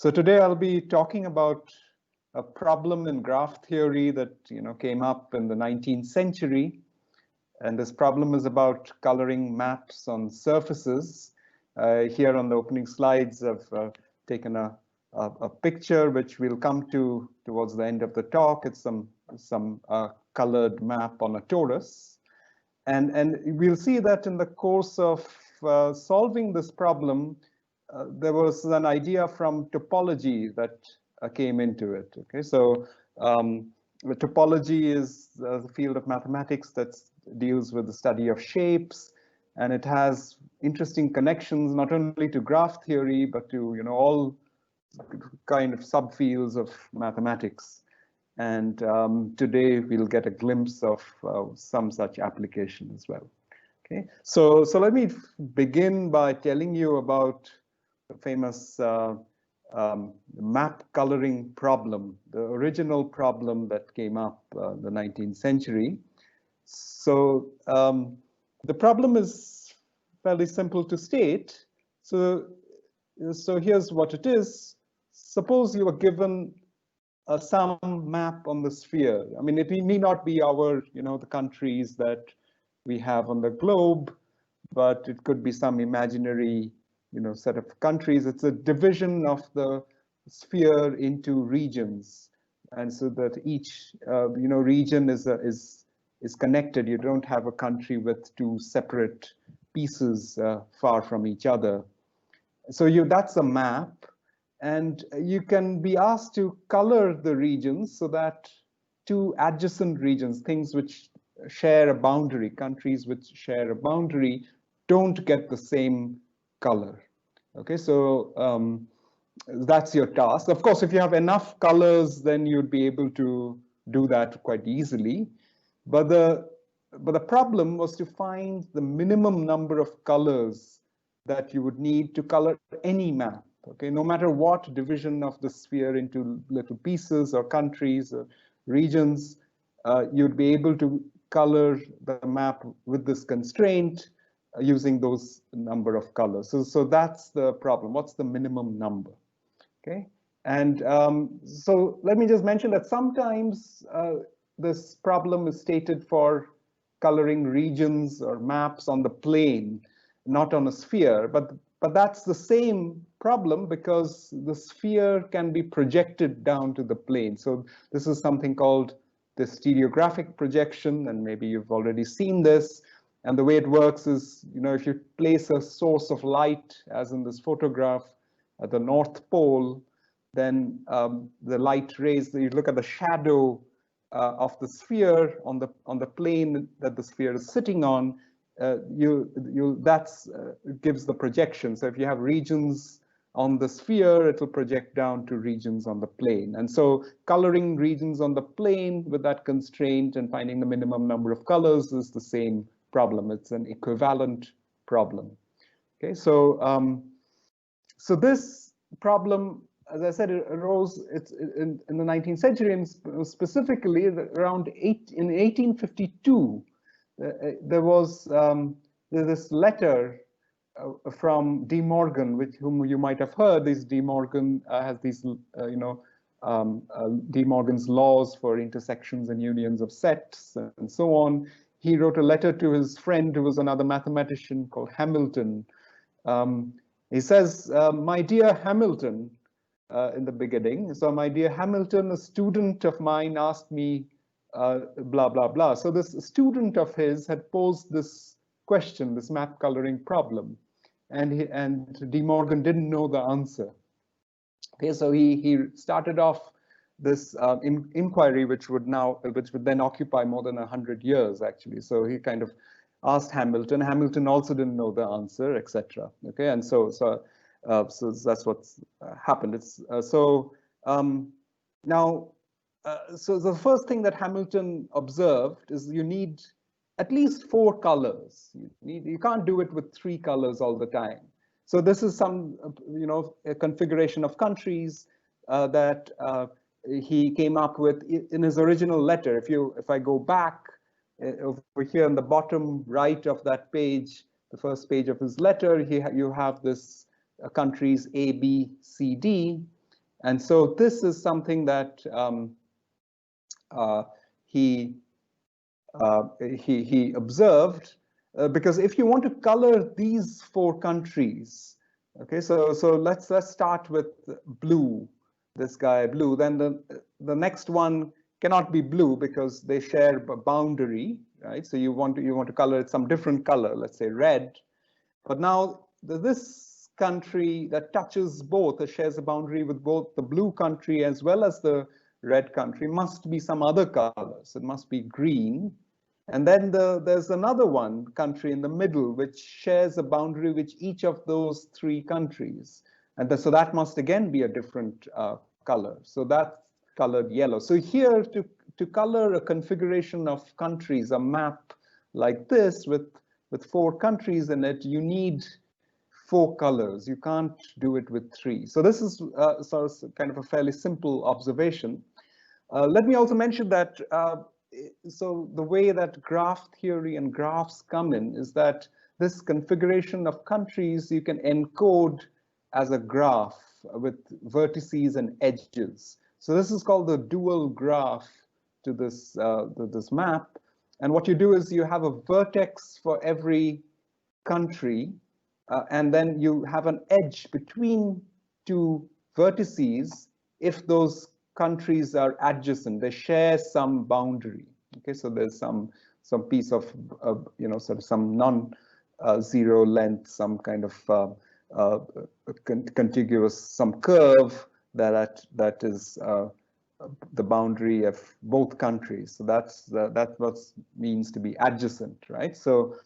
So today I'll be talking about a problem in graph theory that came up in the 19th century. And this problem is about coloring maps on surfaces. Here on the opening slides, I've taken a picture which we'll come to towards the end of the talk. It's some colored map on a torus. And we'll see that in the course of solving this problem, there was an idea from topology that came into it. Okay, so topology is the field of mathematics that deals with the study of shapes, and it has interesting connections not only to graph theory but to all kind of subfields of mathematics. And today we'll get a glimpse of some such application as well. Okay, so let me begin by telling you about the famous map coloring problem, the original problem that came up in the 19th century. So the problem is fairly simple to state. So here's what it is. Suppose you are given some map on the sphere. I mean, it need not be our, the countries that we have on the globe, but it could be some imaginary, set of countries. It's a division of the sphere into regions, and so that each, region is connected. You don't have a country with two separate pieces far from each other. So that's a map. And you can be asked to color the regions so that two adjacent regions, things which share a boundary, countries which share a boundary, don't get the same color. Okay, so that's your task. Of course, if you have enough colors, then you'd be able to do that quite easily. But the problem was to find the minimum number of colors that you would need to color any map. Okay, no matter what division of the sphere into little pieces or countries or regions, you'd be able to color the map with this constraint using those number of colors. So that's the problem. What's the minimum number? Okay, and so let me just mention that sometimes this problem is stated for coloring regions or maps on the plane, not on a sphere, but that's the same problem because the sphere can be projected down to the plane. So this is something called the stereographic projection, and maybe you've already seen this. And the way it works is, if you place a source of light, as in this photograph, at the North Pole, then the light rays, you look at the shadow of the sphere on the plane that the sphere is sitting on, gives the projection. So if you have regions on the sphere, it will project down to regions on the plane. And so coloring regions on the plane with that constraint and finding the minimum number of colors is the same problem. It's an equivalent problem. Okay, so so this problem, as I said, it arose in the 19th century, and specifically around in 1852. There was this letter from De Morgan, whom you might have heard. This De Morgan has these, De Morgan's laws for intersections and unions of sets and so on. He wrote a letter to his friend, who was another mathematician called Hamilton. He says, "My dear Hamilton," in the beginning. So, "My dear Hamilton, a student of mine asked me blah, blah, blah." So this student of his had posed this question, this map coloring problem, and De Morgan didn't know the answer. Okay, so he started off this inquiry, which would then occupy more than 100 years, actually. So he kind of asked Hamilton. Hamilton also didn't know the answer, etc. Okay, and so that's what's happened. It's now. So the first thing that Hamilton observed is you need at least 4 colors. You can't do it with 3 colors all the time. So this is some, a configuration of countries that he came up with in his original letter. If I go back over here on the bottom right of that page, the first page of his letter, you have this countries A, B, C, D. And so this is something that he observed, because if you want to color these 4 countries, okay, so let's start with blue, this guy blue, then the next one cannot be blue because they share a boundary, right? So you want to color it some different color, let's say red. But now this country that touches both, that shares a boundary with both the blue country as well as the red country, must be some other colors. It must be green. And then there's another one country in the middle which shares a boundary with each of those 3 countries. And so that must again be a different color. So that's colored yellow. So here to color a configuration of countries, a map like this with 4 countries in it, you need 4 colors. You can't do it with 3. So this is sort of kind of a fairly simple observation. Let me also mention that so the way that graph theory and graphs come in is that this configuration of countries you can encode as a graph with vertices and edges. So this is called the dual graph to this map. And what you do is you have a vertex for every country, and then you have an edge between 2 vertices if those countries are adjacent, they share some boundary. Okay, so there's some piece of sort of some non-zero length, some kind of contiguous, some curve that is the boundary of both countries. So that's what means to be adjacent, right? So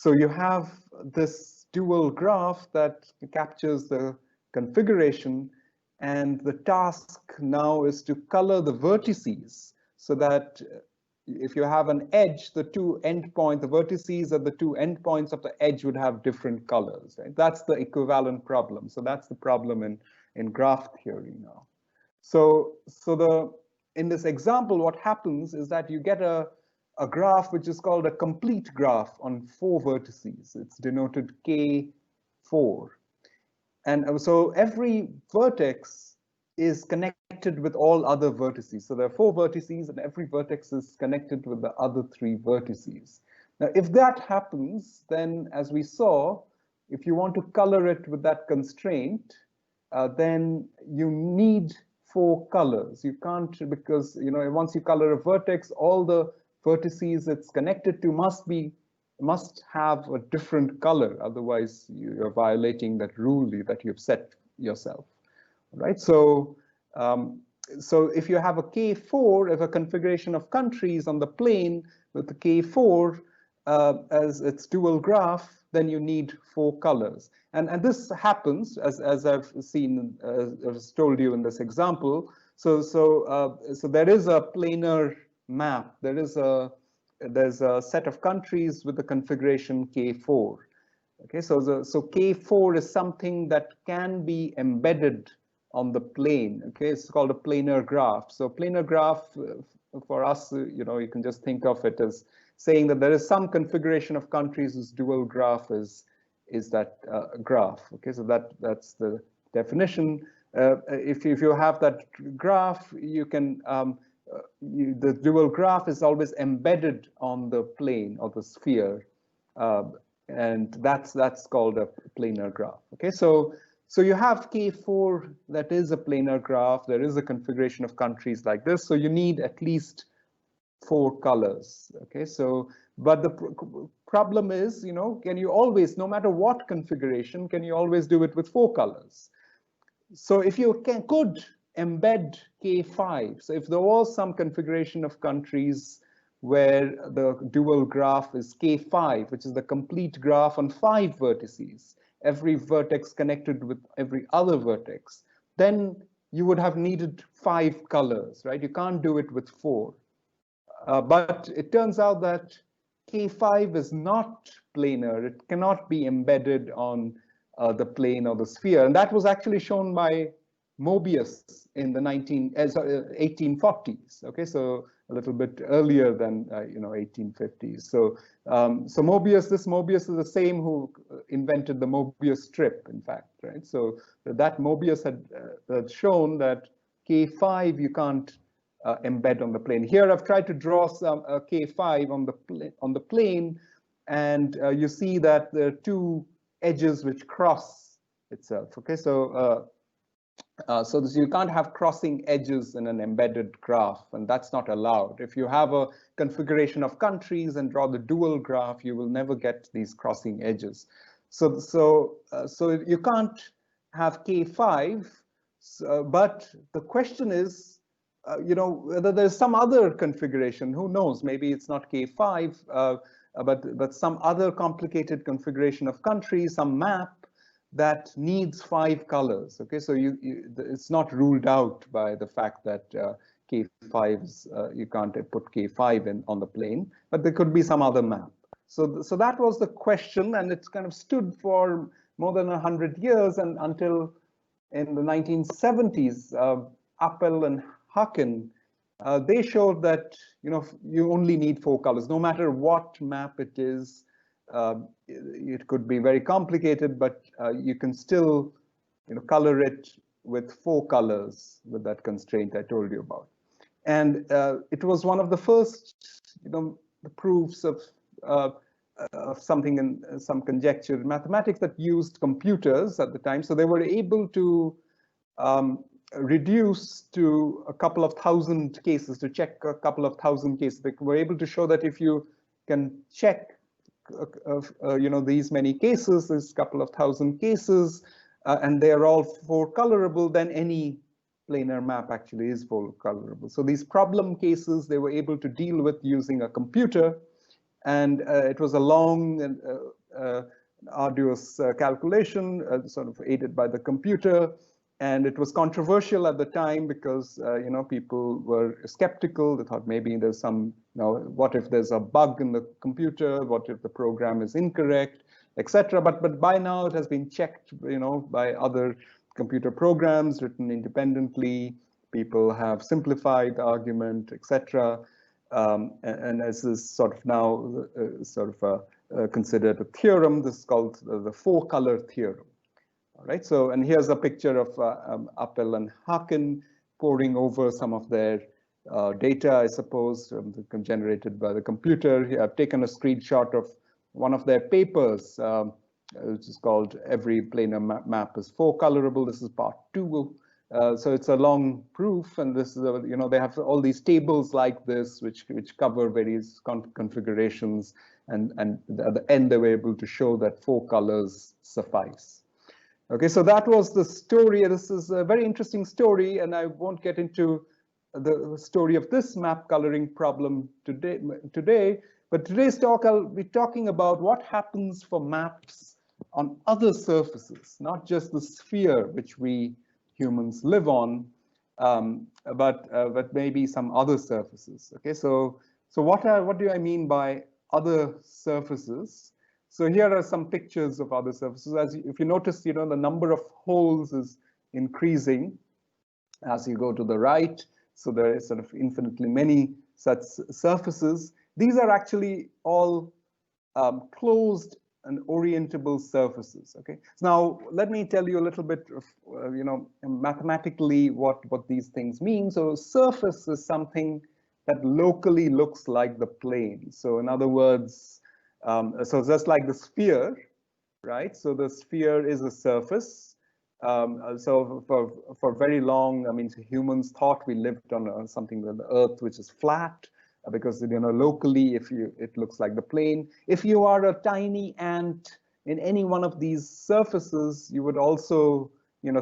you have this dual graph that captures the configuration. And the task now is to color the vertices so that if you have an edge, the 2 endpoints, the vertices at the 2 endpoints of the edge would have different colors, right? That's the equivalent problem. So that's the problem in graph theory now. So in this example, what happens is that you get a graph which is called a complete graph on 4 vertices. It's denoted K4. And so every vertex is connected with all other vertices. So there are 4 vertices and every vertex is connected with the other 3 vertices. Now, if that happens, then as we saw, if you want to color it with that constraint, then you need 4 colors. You can't, because once you color a vertex, all the vertices it's connected to must have a different color, otherwise you're violating that rule that you've set yourself, right? So if you have a K4, if a configuration of countries on the plane with the K4 as its dual graph, then you need 4 colors. And this happens, as I've seen, as told you in this example. So there is a planar map. There's a set of countries with the configuration K4. Okay, so K4 is something that can be embedded on the plane. Okay, it's called a planar graph. So planar graph for us, you can just think of it as saying that there is some configuration of countries whose dual graph is that graph. Okay, so that's the definition. If you have that graph, you can the dual graph is always embedded on the plane or the sphere, and that's called a planar graph. Okay, so you have K4 that is a planar graph. There is a configuration of countries like this, so you need at least 4 colors. Okay, so but the problem is, can you always, no matter what configuration, can you always do it with 4 colors? So if you could embed K5. So if there was some configuration of countries where the dual graph is K5, which is the complete graph on 5 vertices, every vertex connected with every other vertex, then you would have needed 5 colors, right? You can't do it with 4. But it turns out that K5 is not planar. It cannot be embedded on the plane or the sphere. And that was actually shown by Mobius in the 1840s. Okay, so a little bit earlier than 1850s. So so Mobius, this Mobius is the same who invented the Mobius strip, in fact, right? So that Mobius had shown that K5 you can't embed on the plane. Here I've tried to draw some K5 on the plane, and you see that there are two edges which cross itself. Okay, so so you can't have crossing edges in an embedded graph, and that's not allowed. If you have a configuration of countries and draw the dual graph, you will never get these crossing edges. So you can't have K5, but the question is, whether there's some other configuration. Who knows? Maybe it's not K5, but some other complicated configuration of countries, some map that needs 5 colors. Okay, so it's not ruled out by the fact that K5s, you can't put K5 in on the plane, but there could be some other map. So that was the question, and it's kind of stood for more than 100 years, and until in the 1970s, Appel and Hawkins, they showed that you only need 4 colors, no matter what map it is. It could be very complicated, but you can still color it with 4 colors with that constraint I told you about. And it was one of the first the proofs of something in some conjecture mathematics that used computers at the time. So they were able to reduce to a couple of thousand cases, to check a couple of thousand cases. They were able to show that if you can check these many cases, this couple of thousand cases, and they are all 4 colorable, then any planar map actually is 4 colorable. So these problem cases they were able to deal with using a computer, and it was a long and arduous calculation, sort of aided by the computer. And it was controversial at the time because people were skeptical. They thought maybe there's some, what if there's a bug in the computer? What if the program is incorrect, etc. But by now it has been checked, by other computer programs written independently. People have simplified the argument, etc. And this is sort of now considered a theorem. This is called the 4-color theorem. All right, so, and here's a picture of Appel and Hawkins poring over some of their data, I suppose, generated by the computer. Here I've taken a screenshot of one of their papers, which is called Every Planar Map is 4 Colorable. This is part 2. So it's a long proof, and this is, they have all these tables like this, which cover various configurations, and at the end they were able to show that 4 colors suffice. Okay, so that was the story. This is a very interesting story, and I won't get into the story of this map coloring problem today, but today's talk I'll be talking about what happens for maps on other surfaces, not just the sphere which we humans live on, but maybe some other surfaces. Okay, so what do I mean by other surfaces? So here are some pictures of other surfaces. If you notice, the number of holes is increasing as you go to the right. So there is sort of infinitely many such surfaces. These are actually all closed and orientable surfaces. Okay. So now let me tell you a little bit of mathematically what these things mean. So surface is something that locally looks like the plane. So in other words, so just like the sphere, right? So the sphere is a surface. So for very long, humans thought we lived on something with the Earth, which is flat, because locally, it looks like the plane. If you are a tiny ant in any one of these surfaces, you would also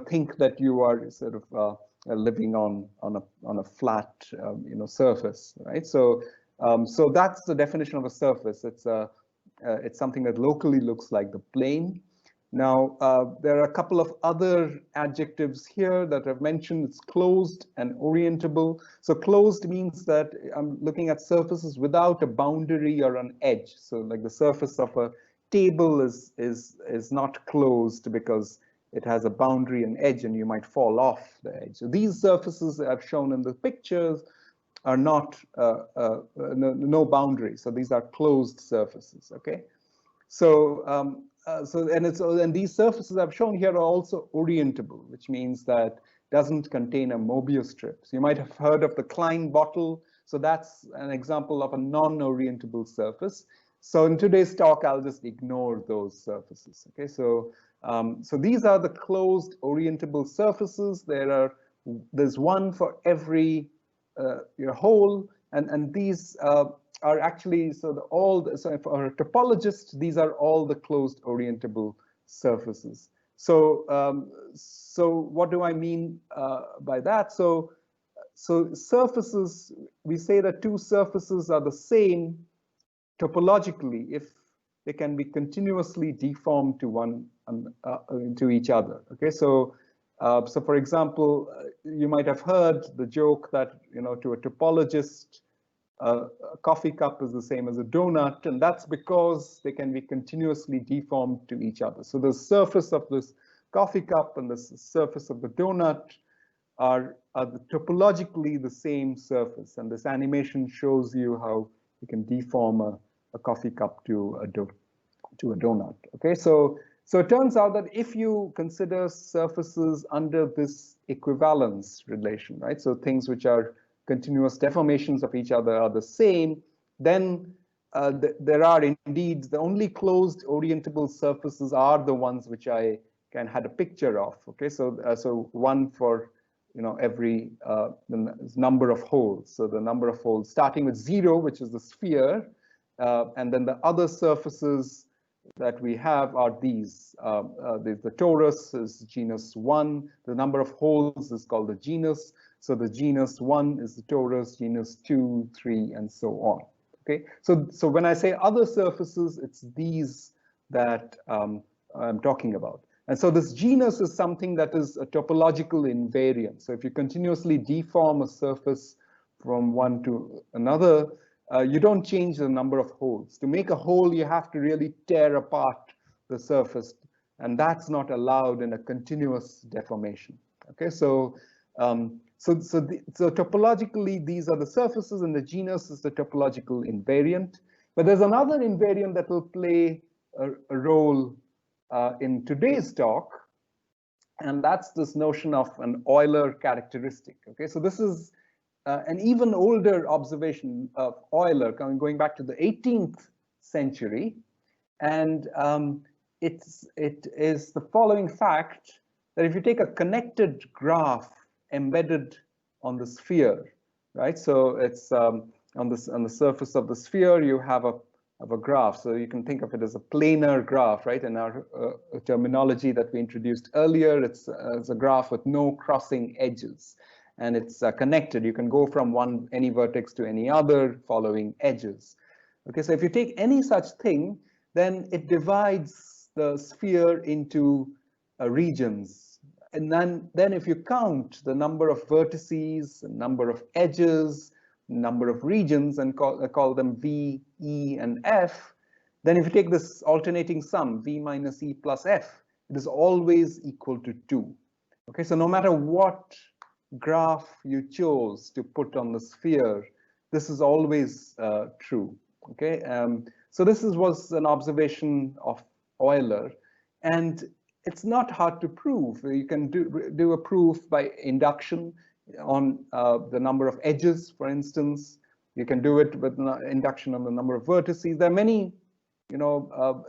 think that you are sort of living on a flat surface, right? So so that's the definition of a surface. It's something that locally looks like the plane. Now, there are a couple of other adjectives here that I've mentioned. It's closed and orientable. So closed means that I'm looking at surfaces without a boundary or an edge. So like the surface of a table is not closed because it has a boundary and edge, and you might fall off the edge. So these surfaces that I've shown in the pictures are not no boundary. So these are closed surfaces. Okay. So and these surfaces I've shown here are also orientable, which means that doesn't contain a Mobius strip. So you might have heard of the Klein bottle. So that's an example of a non-orientable surface. So in today's talk, I'll just ignore those surfaces. Okay, so these are the closed orientable surfaces. There's one for every your hole, and these are actually so for a topologist, these are all the closed orientable surfaces. So what do I mean by that? So surfaces, we say that two surfaces are the same topologically if they can be continuously deformed to each other. Okay, so for example, you might have heard the joke that, you know, to a topologist, a coffee cup is the same as a donut, and that's because they can be continuously deformed to each other. So the surface of this coffee cup and the surface of the donut are topologically the same surface, and this animation shows you how you can deform a coffee cup to a donut. Okay, so it turns out that if you consider surfaces under this equivalence relation, right? So things which are continuous deformations of each other are the same, then there are indeed the only closed orientable surfaces are the ones which I had a picture of. Okay, so one for, you know, every the number of holes. So the number of holes starting with 0, which is the sphere, and then the other surfaces that we have are these. The torus is genus 1. The number of holes is called the genus. So the genus 1 is the torus, genus 2, 3, and so on. Okay, so when I say other surfaces, it's these that I'm talking about. And so this genus is something that is a topological invariant. So if you continuously deform a surface from one to another, you don't change the number of holes. To make a hole, you have to really tear apart the surface, and that's not allowed in a continuous deformation. Okay, so topologically, these are the surfaces, and the genus is the topological invariant. But there's another invariant that will play a role in today's talk, and that's this notion of an Euler characteristic. Okay, so this is an even older observation of Euler, going back to the 18th century, and it is the following fact that if you take a connected graph embedded on the sphere, right? So it's on the surface of the sphere, you have a graph. So you can think of it as a planar graph, right? In our terminology that we introduced earlier, it's a graph with no crossing edges, and it's connected. You can go from any vertex to any other following edges. Okay, so if you take any such thing, then it divides the sphere into regions. And then if you count the number of vertices, the number of edges, number of regions, and call them V, E, and F, then if you take this alternating sum, V minus E plus F, it is always equal to 2. Okay, so no matter what graph you chose to put on the sphere, this is always true. Okay, so this was an observation of Euler, and it's not hard to prove. You can do a proof by induction on the number of edges, for instance. You can do it with induction on the number of vertices. There are many,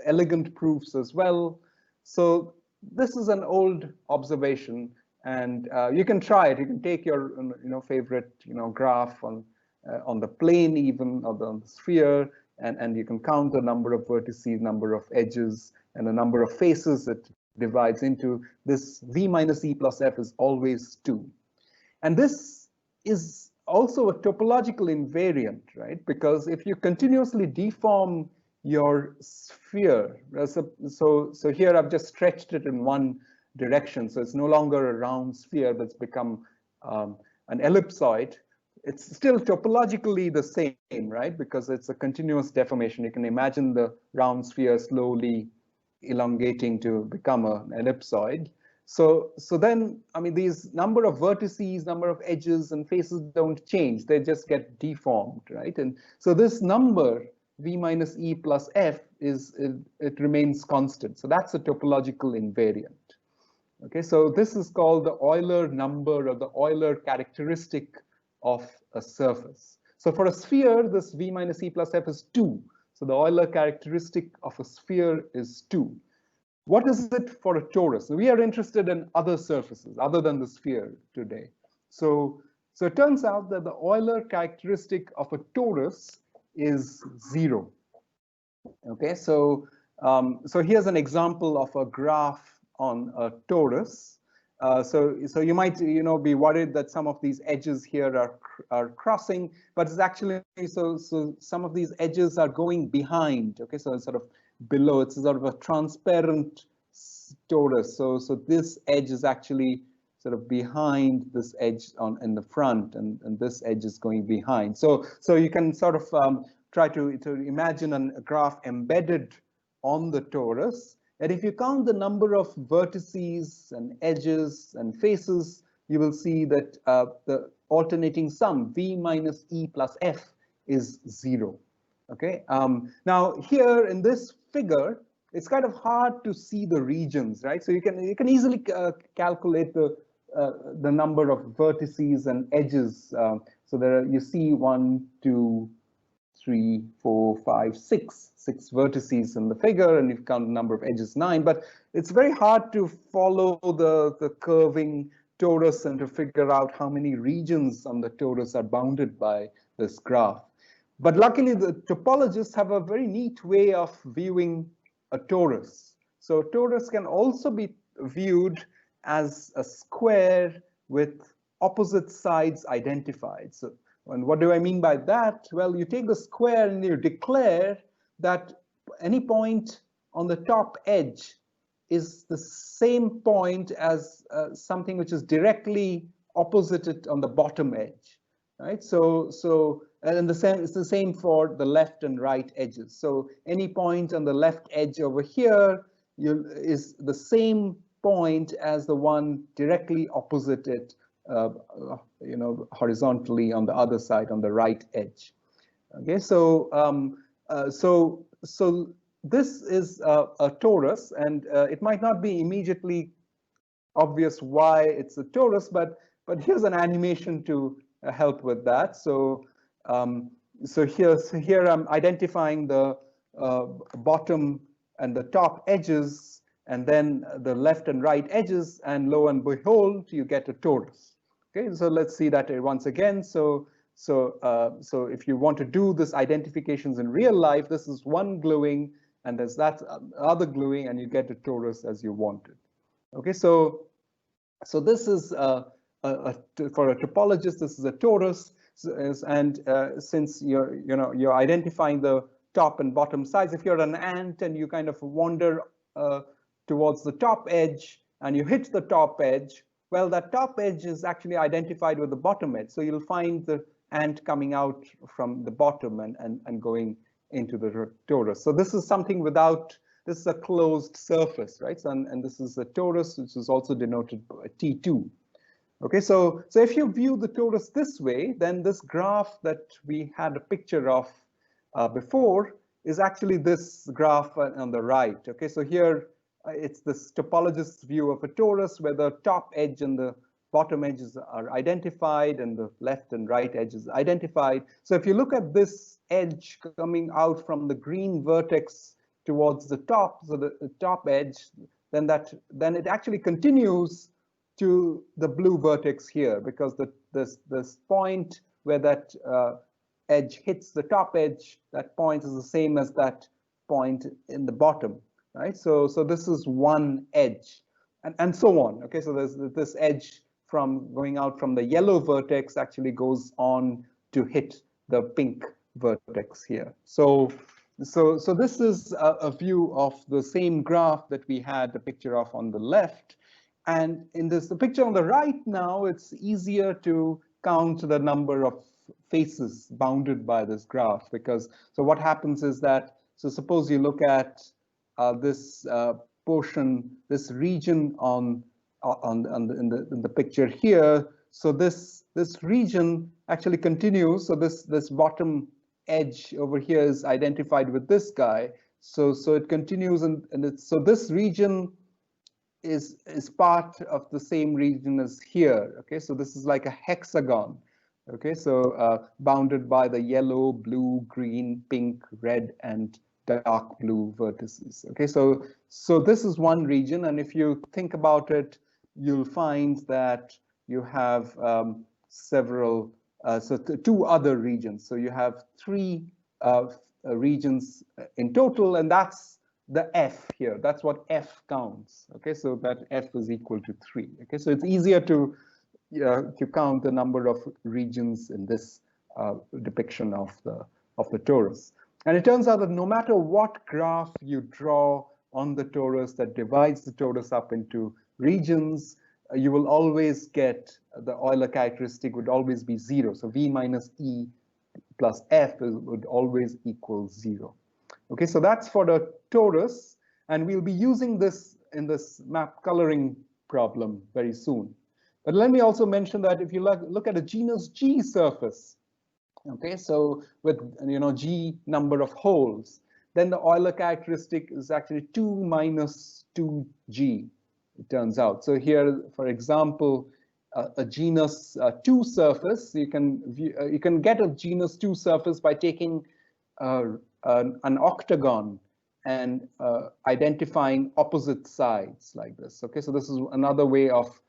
elegant proofs as well. So this is an old observation, and you can try it. You can take your, favorite, graph on the plane, even or on the sphere, and you can count the number of vertices, number of edges, and the number of faces that divides into. This V minus E plus F is always 2. And this is also a topological invariant, right? Because if you continuously deform your sphere, so here I've just stretched it in one direction, so it's no longer a round sphere, but it's become an ellipsoid. It's still topologically the same, right? Because it's a continuous deformation. You can imagine the round sphere slowly elongating to become an ellipsoid. So then, I mean, these number of vertices, number of edges and faces don't change. They just get deformed, right? And so this number, v minus e plus f, it remains constant. So that's a topological invariant. Okay, so this is called the Euler number or the Euler characteristic of a surface. So for a sphere, this v minus e plus f is 2. So the Euler characteristic of a sphere is 2. What is it for a torus? We are interested in other surfaces other than the sphere today. So it turns out that the Euler characteristic of a torus is 0. Okay, so here's an example of a graph on a torus. So you might be worried that some of these edges here are crossing, but it's actually so some of these edges are going behind. Okay, so it's sort of below. It's sort of a transparent torus. So this edge is actually sort of behind this edge in the front, and this edge is going behind. So you can sort of try to imagine a graph embedded on the torus. And if you count the number of vertices and edges and faces, you will see that the alternating sum, v minus e plus f, is 0. Okay. Now here in this figure, it's kind of hard to see the regions, right? So you can easily calculate the number of vertices and edges. So there you see 1, 2, 3, 4, 5, 6 vertices in the figure, and you count the number of edges, 9. But it's very hard to follow the curving torus and to figure out how many regions on the torus are bounded by this graph. But luckily, the topologists have a very neat way of viewing a torus. So a torus can also be viewed as a square with opposite sides identified. So, and what do I mean by that? Well, you take the square and you declare that any point on the top edge is the same point as something which is directly opposited on the bottom edge, right? And it's the same for the left and right edges. So any point on the left edge over here is the same point as the one directly opposite it, horizontally on the other side, on the right edge. Okay, so this is a torus, and it might not be immediately obvious why it's a torus, but here's an animation to help with that. So here I'm identifying the bottom and the top edges, and then the left and right edges, and lo and behold, you get a torus. Okay, so let's see that once again. So if you want to do this identifications in real life, this is one gluing, and there's that other gluing, and you get a torus as you wanted. Okay, so this is for a topologist, this is a torus, and since you're identifying the top and bottom sides, if you're an ant and you kind of wander towards the top edge and you hit the top edge, well, that top edge is actually identified with the bottom edge. So you'll find the ant coming out from the bottom and going into the torus. So this is something this is a closed surface, right? So, and this is a torus, which is also denoted by T2. Okay, so if you view the torus this way, then this graph that we had a picture of before is actually this graph on the right. Okay, so here it's this topologist's view of a torus where the top edge and the bottom edges are identified and the left and right edges identified. So if you look at this edge coming out from the green vertex towards the top, so the top edge, then it actually continues to the blue vertex here, because this point where that edge hits the top edge, that point is the same as that point in the bottom, right? So this is one edge, and so on. Okay, so there's this edge from going out from the yellow vertex actually goes on to hit the pink vertex here. So this is a view of the same graph that we had the picture of on the left. And in the picture on the right now, it's easier to count the number of faces bounded by this graph, because so what happens is that, so suppose you look at this portion, this region on in the picture here. So this region actually continues. So this bottom edge over here is identified with this guy. So it continues, and so this region is part of the same region as here. Okay, so this is like a hexagon. Okay, so bounded by the yellow, blue, green, pink, red, and dark blue vertices. Okay, so this is one region, and if you think about it, you'll find that you have several, two other regions. So you have three regions in total, and that's the F here. That's what F counts. Okay, so that F is equal to 3. Okay, so it's easier to count the number of regions in this depiction of the torus. And it turns out that no matter what graph you draw on the torus that divides the torus up into regions, you will always get the Euler characteristic would always be 0. So V minus E plus F would always equal 0. Okay, so that's for the torus, and we'll be using this in this map coloring problem very soon. But let me also mention that if you look at a genus G surface, okay, so with G number of holes, then the Euler characteristic is actually 2 minus 2G, it turns out. So here, for example, a genus 2 surface, you can get a genus 2 surface by taking an octagon and identifying opposite sides like this. Okay, so this is another way of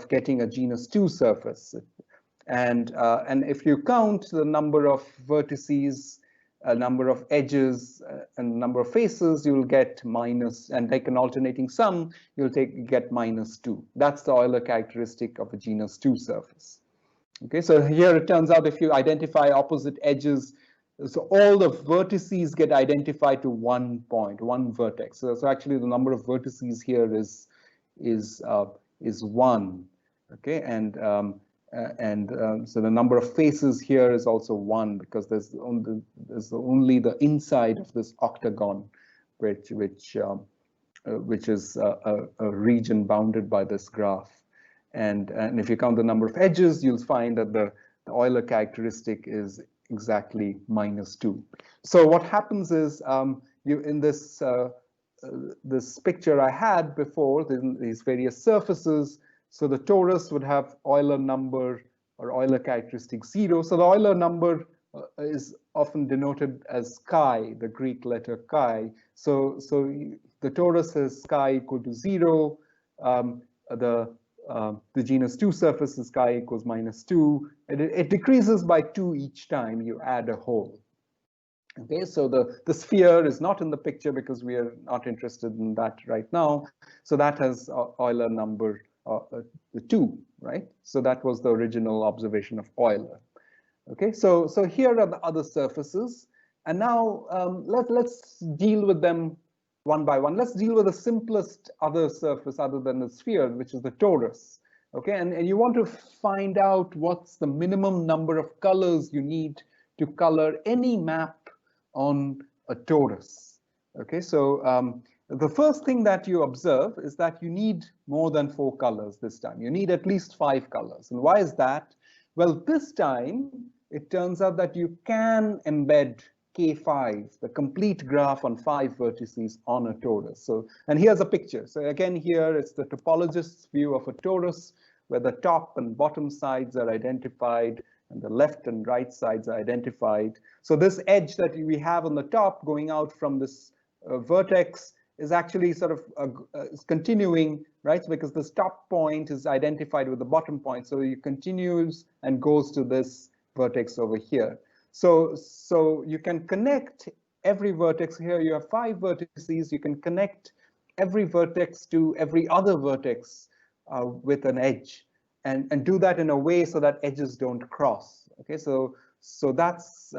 getting a genus 2 surface. And if you count the number of vertices, number of edges, and number of faces, you'll get minus, and take an alternating sum, you'll get minus 2. That's the Euler characteristic of a genus 2 surface. Okay, so here it turns out if you identify opposite edges, so all the vertices get identified to one point, one vertex. So actually the number of vertices here is 1. Okay, and so the number of faces here is also 1, because there's only the inside of this octagon, which is a region bounded by this graph. And if you count the number of edges, you'll find that the Euler characteristic is exactly minus 2. So what happens is in this this picture I had before, these various surfaces. So the torus would have Euler number or Euler characteristic 0. So the Euler number is often denoted as chi, the Greek letter chi. So the torus has chi equal to 0. The genus 2 surface is chi equals minus 2. It decreases by 2 each time you add a hole. Okay, so the sphere is not in the picture because we are not interested in that right now. So that has Euler number 2, right? So that was the original observation of Euler. Okay, so here are the other surfaces, and now let's deal with them one by one. Let's deal with the simplest other surface other than the sphere, which is the torus. Okay, and you want to find out what's the minimum number of colors you need to color any map on a torus. Okay, so the first thing that you observe is that you need more than 4 colors this time. You need at least 5 colors. And why is that? Well, this time it turns out that you can embed K5, the complete graph on 5 vertices on a torus. So, and here's a picture. So again, here it's the topologist's view of a torus, where the top and bottom sides are identified and the left and right sides are identified. So this edge that we have on the top going out from this vertex is actually sort of is continuing, right? Because this top point is identified with the bottom point. So it continues and goes to this vertex over here. So you can connect every vertex. Here you have 5 vertices. You can connect every vertex to every other vertex with an edge, and do that in a way so that edges don't cross. Okay, so that's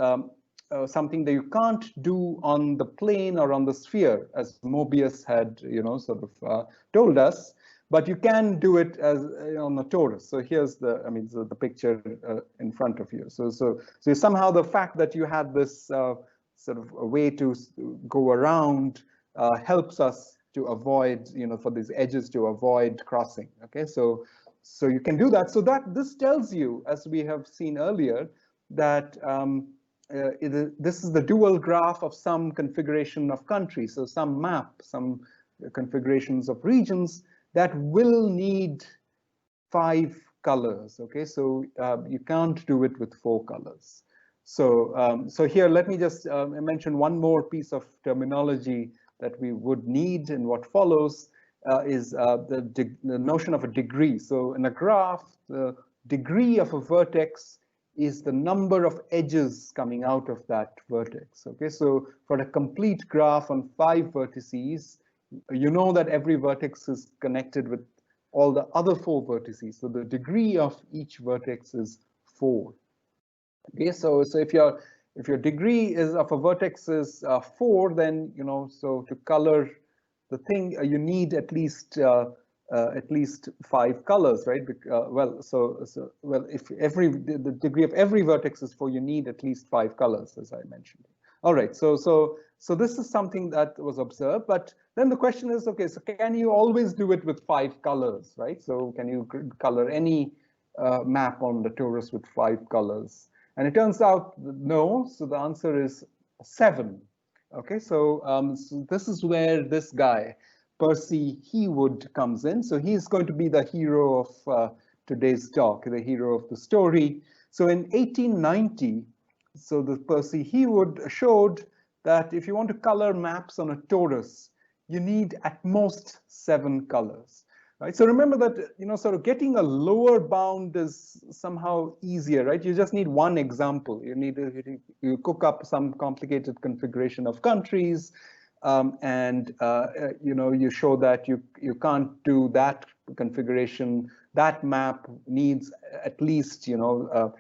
something that you can't do on the plane or on the sphere, as Mobius had, sort of told us, but you can do it as on the torus. So here's the picture in front of you. So somehow the fact that you had this sort of a way to go around helps us to avoid, for these edges to avoid crossing. Okay, so you can do that. So this tells you, as we have seen earlier, that this is the dual graph of some configuration of countries. So some map, some configurations of regions that will need 5 colors. Okay, so you can't do it with 4 colors. So here, let me just mention one more piece of terminology that we would need in what follows is the notion of a degree. So in a graph, the degree of a vertex is the number of edges coming out of that vertex. Okay, so for a complete graph on 5 vertices, you know that every vertex is connected with all the other 4 vertices. So the degree of each vertex is 4. Okay, so if your degree is of a vertex is 4, then so to color the thing you need at least 5 colors, right? Well, if the degree of every vertex is 4, you need at least 5 colors, as I mentioned. All right, so this is something that was observed, but then the question is, okay, so can you always do it with 5 colors, right? So can you color any map on the torus with 5 colors? And it turns out no, so the answer is 7. Okay, so this is where this guy, Percy Heawood, comes in. So he's going to be the hero of today's talk, the hero of the story. So in 1890, so the Percy Heawood showed that if you want to color maps on a torus, you need at most 7 colors. Right, so remember that sort of getting a lower bound is somehow easier, right? You just need one example. You cook up some complicated configuration of countries, and you show that you can't do that configuration. That map needs at least 5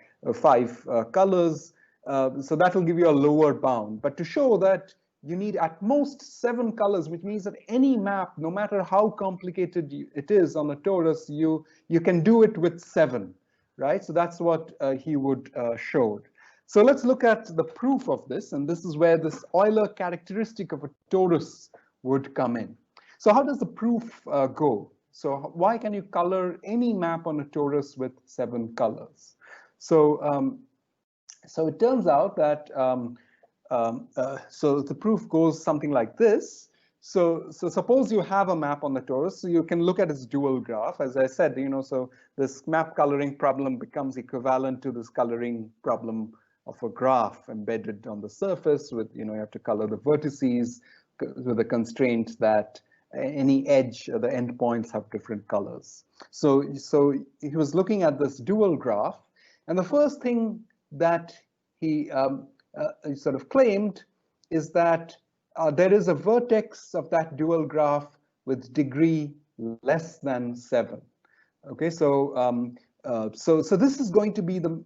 colors, so that will give you a lower bound. But to show that you need at most 7 colors, which means that any map, no matter how complicated it is on a torus, you can do it with 7, right? So that's what Heawood showed. So let's look at the proof of this, and this is where this Euler characteristic of a torus would come in. So how does the proof go? So why can you color any map on a torus with 7 colors? So so it turns out that so the proof goes something like this. So suppose you have a map on the torus, so you can look at its dual graph. As I said, so this map coloring problem becomes equivalent to this coloring problem of a graph embedded on the surface with, you have to color the vertices with the constraint that any edge or the endpoints have different colors. So he was looking at this dual graph, and the first thing that he sort of claimed is that there is a vertex of that dual graph with degree less than 7. Okay, so so this is going to be the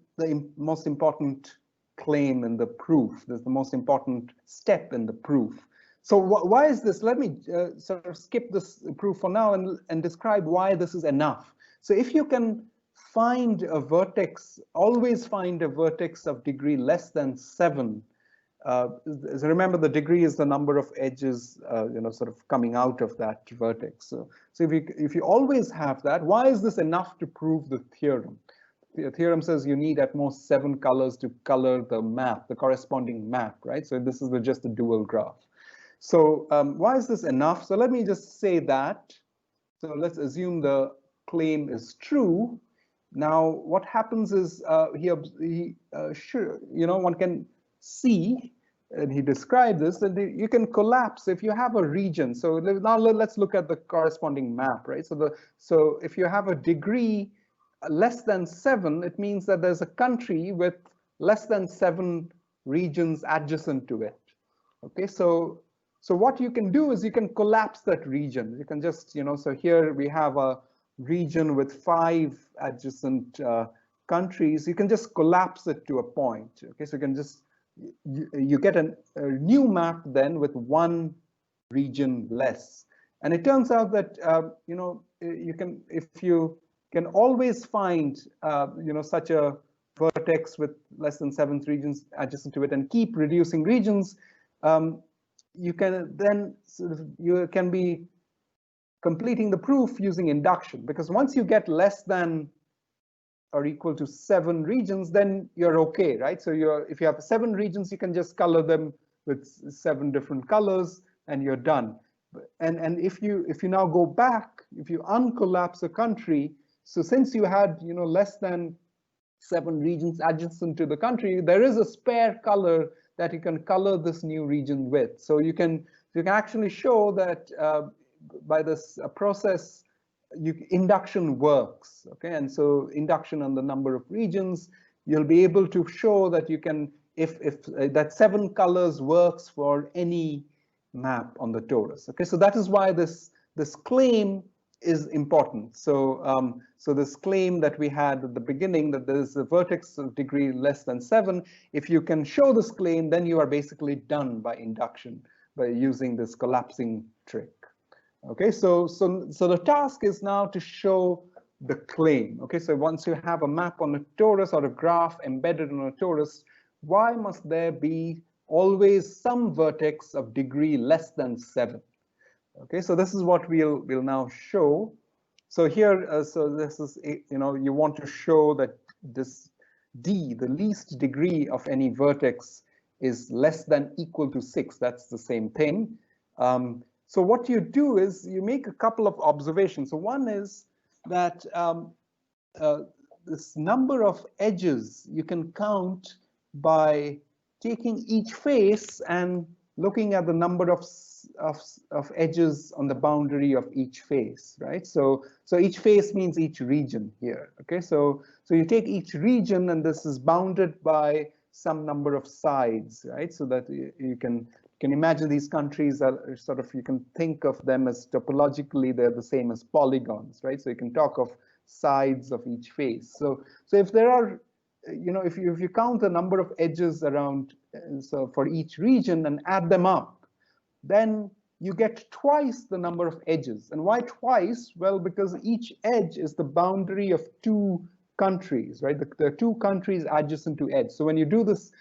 most important claim in the proof. This is the most important step in the proof. So why is this? Let me sort of skip this proof for now and describe why this is enough. So if you can find a vertex, always find a vertex of degree less than 7. Remember, the degree is the number of edges, sort of coming out of that vertex. So if you always have that, why is this enough to prove the theorem? The theorem says you need at most 7 colors to color the map, the corresponding map, right? So this is just a dual graph. So why is this enough? So let me just say that. So let's assume the claim is true. Now, what happens is one can see, and he described this, that you can collapse if you have a region. So now let's look at the corresponding map, right? So if you have a degree less than 7, it means that there's a country with less than 7 regions adjacent to it. Okay, so what you can do is you can collapse that region. You can just, so here we have a region with 5 adjacent countries. You can just collapse it to a point. Okay, so you can just, you get a new map then with 1 region less. And it turns out that, you can, if you can always find, such a vertex with less than 7 regions adjacent to it and keep reducing regions, you can then you can be completing the proof using induction, because once you get less than or equal to 7 regions, then you're okay, right? So if you have 7 regions, you can just color them with 7 different colors and you're done. And if you now go back, if you uncollapse a country, so since you had less than 7 regions adjacent to the country, there is a spare color that you can color this new region with. So you can actually show that by this process, induction works, okay? And so induction on the number of regions, you'll be able to show that you can, if that 7 colors works for any map on the torus, okay? So that is why this claim is important. So so this claim that we had at the beginning, that there is a vertex of degree less than 7, if you can show this claim, then you are basically done by induction, by using this collapsing trick. Okay, so the task is now to show the claim. Okay, so once you have a map on a torus or a graph embedded on a torus, why must there be always some vertex of degree less than 7? Okay, so this is what we'll now show. So here, so this is, you want to show that this D, the least degree of any vertex, is less than equal to 6. That's the same thing. So what you do is you make a couple of observations. So one is that this number of edges you can count by taking each face and looking at the number of edges on the boundary of each face, right? So each face means each region here. Okay, so you take each region and this is bounded by some number of sides, right? So that you can imagine these countries are sort of, you can think of them as topologically, they're the same as polygons, right? So you can talk of sides of each face. So if there are, if you count the number of edges around, so for each region and add them up, then you get twice the number of edges. And why twice? Well, because each edge is the boundary of 2 countries, right? There are 2 countries adjacent to edge. So when you do this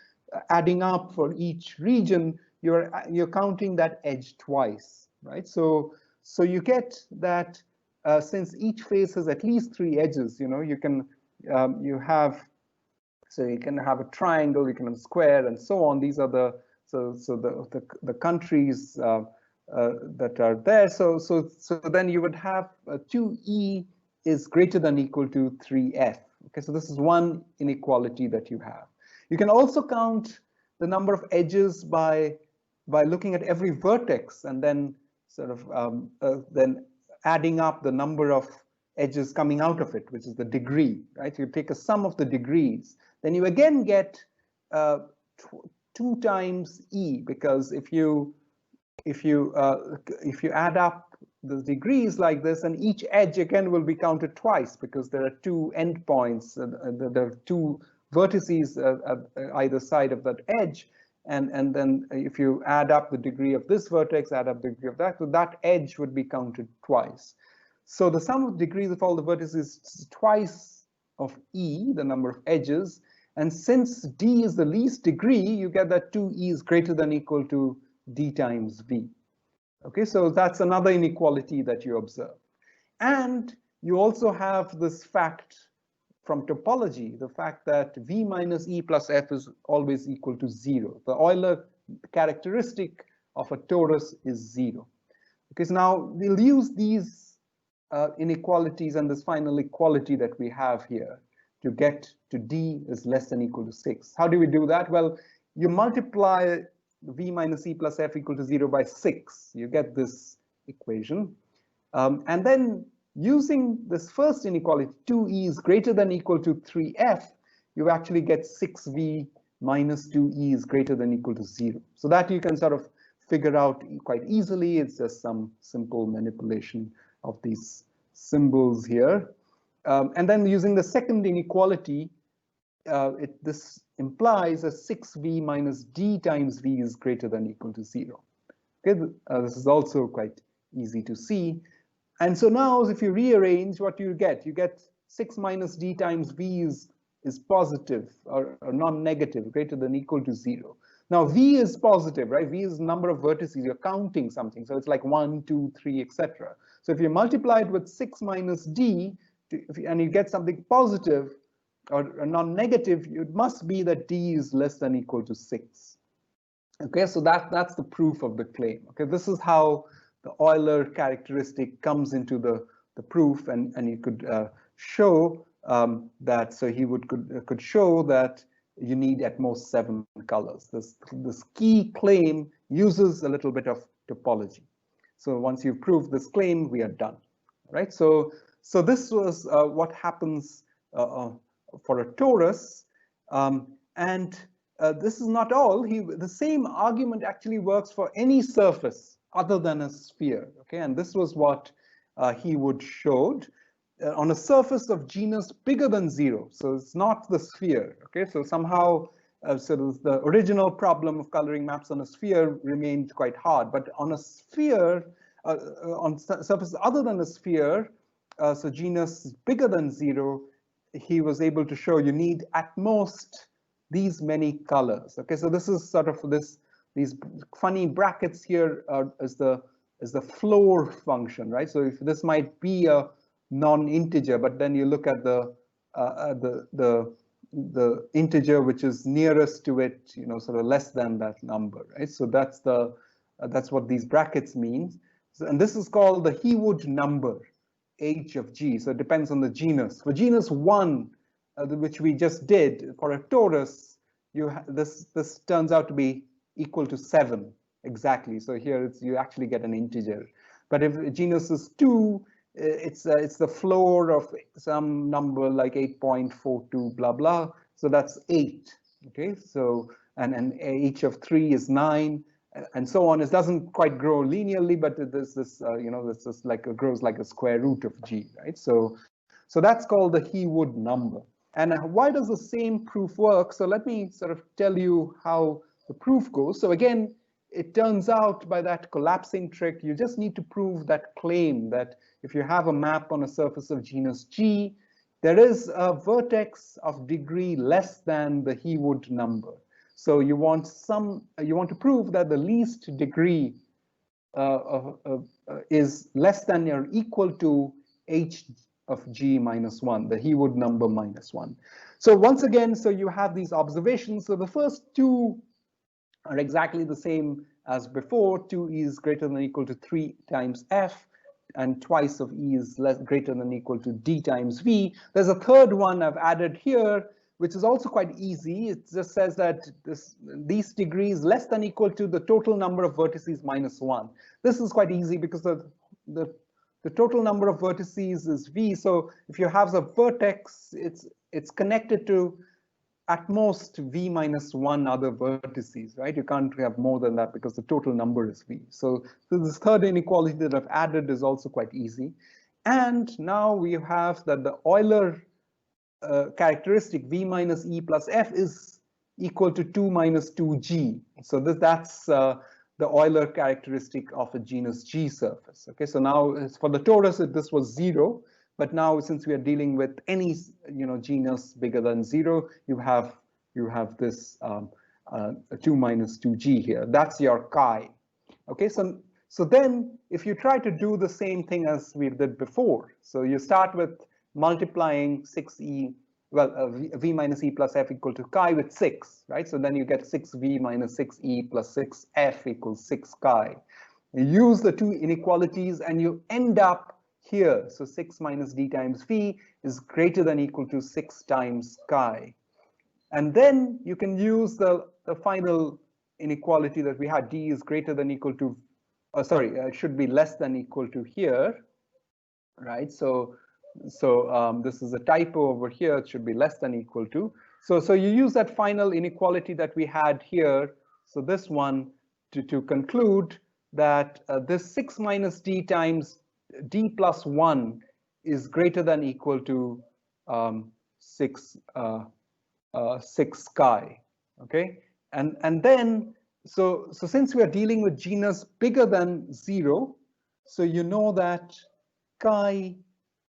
adding up for each region, you're counting that edge twice, right? So you get that since each face has at least 3 edges, you can you can have a triangle, you can have a square, and so on. These are the the countries that are there. So then you would have 2e is greater than or equal to 3f. Okay, so this is one inequality that you have. You can also count the number of edges by looking at every vertex and then sort of then adding up the number of edges coming out of it, which is the degree, right? You take a sum of the degrees, then you again get 2 times e, because if you add up the degrees like this, and each edge again will be counted twice because there are 2 endpoints, there are 2 vertices at either side of that edge. And then if you add up the degree of this vertex, add up the degree of that, so that edge would be counted twice. So the sum of degrees of all the vertices is twice of e, the number of edges. And since d is the least degree, you get that 2e is greater than or equal to d times v. Okay, so that's another inequality that you observe. And you also have this fact from topology, the fact that v minus e plus f is always equal to 0. The Euler characteristic of a torus is 0. Okay, so now we'll use these inequalities and this final equality that we have here to get to d is less than or equal to 6. How do we do that? Well, you multiply v minus e plus f equal to 0 by 6. You get this equation. And then using this first inequality, 2e is greater than or equal to 3f, you actually get 6v minus 2e is greater than or equal to 0. So that you can sort of figure out quite easily. It's just some simple manipulation of these symbols here. And then using the second inequality, this implies that 6v minus d times v is greater than or equal to 0. Okay, this is also quite easy to see. And so now if you rearrange, what you get 6 minus d times v is positive or non-negative, greater than or equal to 0. Now V is positive, right? V is number of vertices. You're counting something, so it's like 1, 2, 3, etc. So if you multiply it with 6 minus D, and you get something positive or non-negative, it must be that D is less than or equal to 6. Okay, so that's the proof of the claim. Okay, this is how the Euler characteristic comes into the proof, and you could show that. So he could show that you need at most 7 colors. This key claim uses a little bit of topology. So once you've proved this claim, we are done, right? So this was what happens for a torus, and this is not all. The same argument actually works for any surface other than a sphere. Okay, and this was what Heawood showed on a surface of genus bigger than 0. So it's not the sphere. Okay, so somehow, so the original problem of coloring maps on a sphere remained quite hard, but on a sphere, on surfaces other than a sphere, so genus bigger than 0, he was able to show you need at most these many colors. Okay, so this is sort of these funny brackets here is the floor function, right? So if this might be a non-integer, but then you look at the integer which is nearest to it, you know, sort of less than that number, right? So that's what these brackets mean. So, and this is called the Heawood number, h of g. So it depends on the genus. For genus 1, which we just did for a torus, this turns out to be equal to 7 exactly. So here you actually get an integer. But if genus is 2, it's the floor of some number like 8.42 blah blah. So that's 8. Okay, so and h of 3 is 9. And so on. It doesn't quite grow linearly, but there's this, you know, this is like grows like a square root of g, right? So that's called the Heawood number. And why does the same proof work? So let me sort of tell you how the proof goes. So again, it turns out by that collapsing trick, you just need to prove that claim that if you have a map on a surface of genus G, there is a vertex of degree less than the Heawood number. So you want to prove that the least degree is less than or equal to h of g minus 1, the Heawood number minus 1. So once again, so you have these observations. So the first 2 are exactly the same as before. 2e is greater than or equal to 3 times f, and twice of e is greater than or equal to d times v. There's a third one I've added here, which is also quite easy. It just says that these degrees less than or equal to the total number of vertices minus 1. This is quite easy because the total number of vertices is v. So if you have a vertex, it's connected to at most v minus 1 other vertices, right? You can't have more than that because the total number is v. So this third inequality that I've added is also quite easy. And now we have that the Euler characteristic v minus e plus f is equal to 2 minus 2g. So that's the Euler characteristic of a genus G surface. Okay, so now for the torus, this was 0, but now since we are dealing with any genus bigger than 0, you have this 2 minus 2g here. That's your chi. Okay, so then if you try to do the same thing as we did before, so you start with multiplying 6e, v minus e plus f equal to chi with 6, right? So then you get 6v minus 6e plus 6f equals 6 chi. You use the two inequalities and you end up here. So 6 minus d times v is greater than or equal to 6 times chi. And then you can use the final inequality that we had, d is greater than or equal to, it should be less than or equal to here, right? So this is a typo over here. It should be less than or equal to. So you use that final inequality that we had here. So this one to conclude that this 6 minus d times d plus 1 is greater than or equal to 6 chi. Okay, and then so since we are dealing with genus bigger than 0, so you know that chi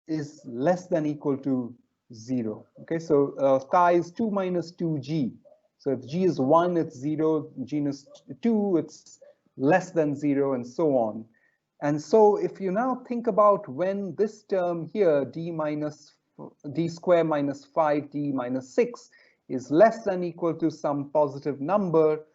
is less than or equal to 0. Okay, so chi is 2 minus 2g. So if G is 1, it's 0, genus 2, it's less than 0, and so on. And so if you now think about when this term here, d square minus 5d minus 6, is less than equal to some positive number,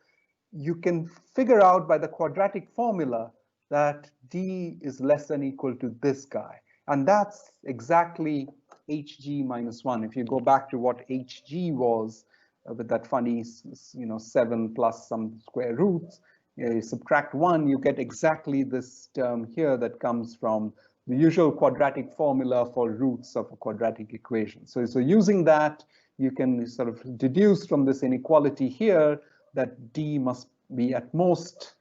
you can figure out by the quadratic formula that d is less than equal to this guy. And that's exactly hg minus 1. If you go back to what hg was with that funny, 7 plus some square roots, you subtract 1, you get exactly this term here that comes from the usual quadratic formula for roots of a quadratic equation. So using that, you can sort of deduce from this inequality here that d must be at most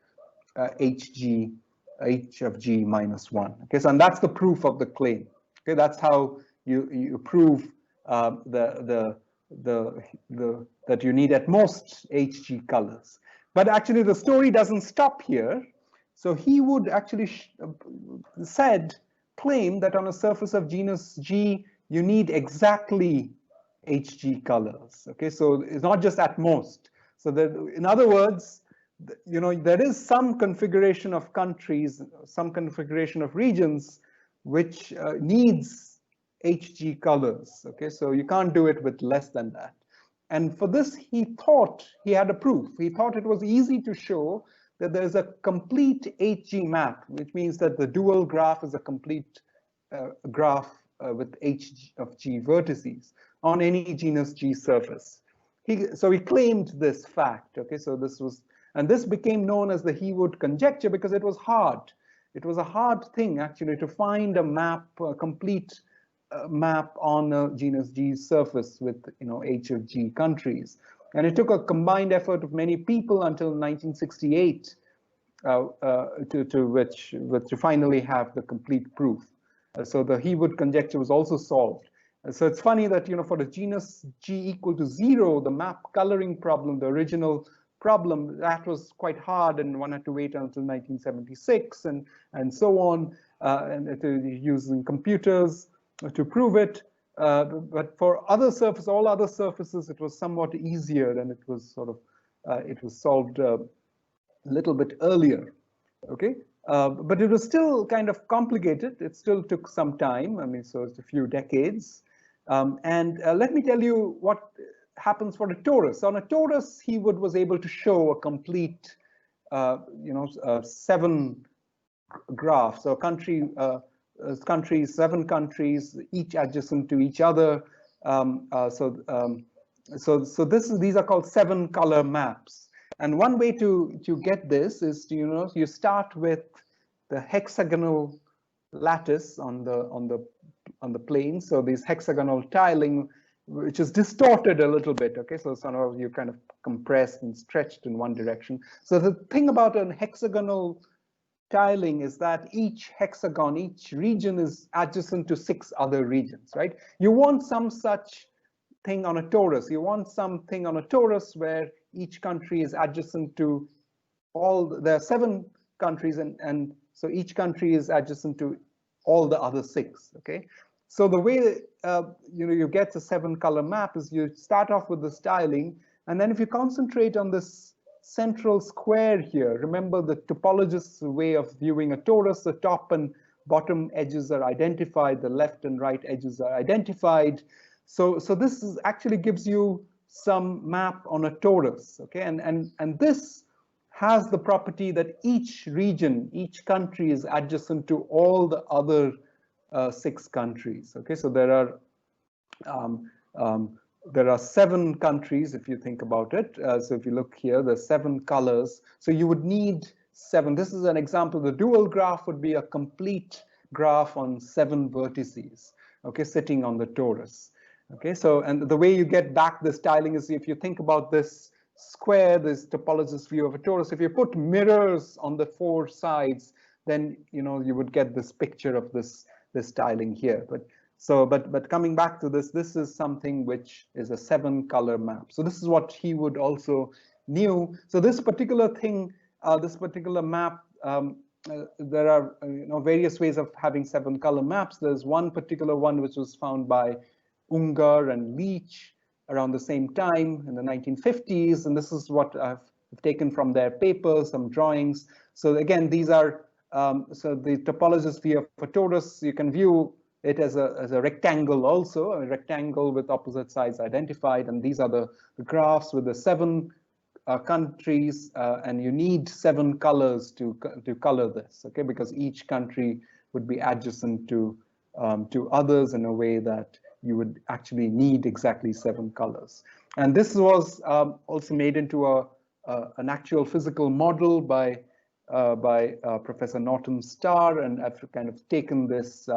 h of g minus 1. Okay, so and that's the proof of the claim. Okay, that's how you prove that you need at most hg colors. But actually, the story doesn't stop here. So Heawood actually claimed that on a surface of genus G, you need exactly hg colors. Okay, so it's not just at most. So that, in other words, there is some configuration of countries, some configuration of regions, which needs hg colors. Okay, so you can't do it with less than that. And for this, he thought he had a proof. He thought it was easy to show that there's a complete hg map, which means that the dual graph is a complete graph with h of g vertices on any genus G surface. So he claimed this fact. Okay, so this became known as the Heawood conjecture because it was hard. It was a hard thing actually to find a map, a complete map on a genus G surface with h of g countries, and it took a combined effort of many people until 1968 to finally have the complete proof. So the Heawood conjecture was also solved. So it's funny that for the genus G equal to 0, the map coloring problem, the original problem, that was quite hard, and one had to wait until 1976 and so on, and using computers to prove it. But for all other surfaces, it was somewhat easier, and it was it was solved a little bit earlier. Okay, but it was still kind of complicated. It still took some time. I mean, so it's a few decades. And let me tell you what happens for a torus. On a torus, Heawood was able to show a complete, 7 graphs. So seven countries, each adjacent to each other. These are called 7-color maps. And one way to get this is you start with the hexagonal lattice on the plane. So this hexagonal tiling, which is distorted a little bit. Okay, so somehow you kind of compressed and stretched in one direction. So the thing about an hexagonal tiling is that each hexagon, each region is adjacent to 6 other regions, right? You want some such thing on a torus. You want something on a torus where each country is adjacent to there are 7 countries, and so each country is adjacent to all the other 6. Okay, so the way you get the 7-color map is you start off with the styling, and then if you concentrate on this central square here, remember the topologist's way of viewing a torus, the top and bottom edges are identified, the left and right edges are identified. So this actually gives you some map on a torus. Okay, and this has the property that each region, each country is adjacent to all the other 6 countries. Okay, so there are 7 countries if you think about it. So if you look here, there's 7 colors. So you would need 7. This is an example. The dual graph would be a complete graph on 7 vertices. Okay, sitting on the torus. Okay, so and the way you get back this tiling is if you think about this square, this topologist's view of a torus. If you put mirrors on the 4 sides, then you would get this picture of this tiling here. But coming back to this is something which is a 7-color map. So this is what Heawood also knew. So this particular thing, this particular map, there are various ways of having 7-color maps. There's one particular one which was found by Ungar and Leach around the same time in the 1950s, and this is what I've taken from their papers, some drawings. So again, these are, so the topologist view of a torus, you can view it as a rectangle also, a rectangle with opposite sides identified, and these are the graphs with the 7 countries, and you need 7 colors to color this, okay, because each country would be adjacent to others in a way that you would actually need exactly 7 colors. And this was also made into an actual physical model by Professor Norton Starr, and I've kind of taken this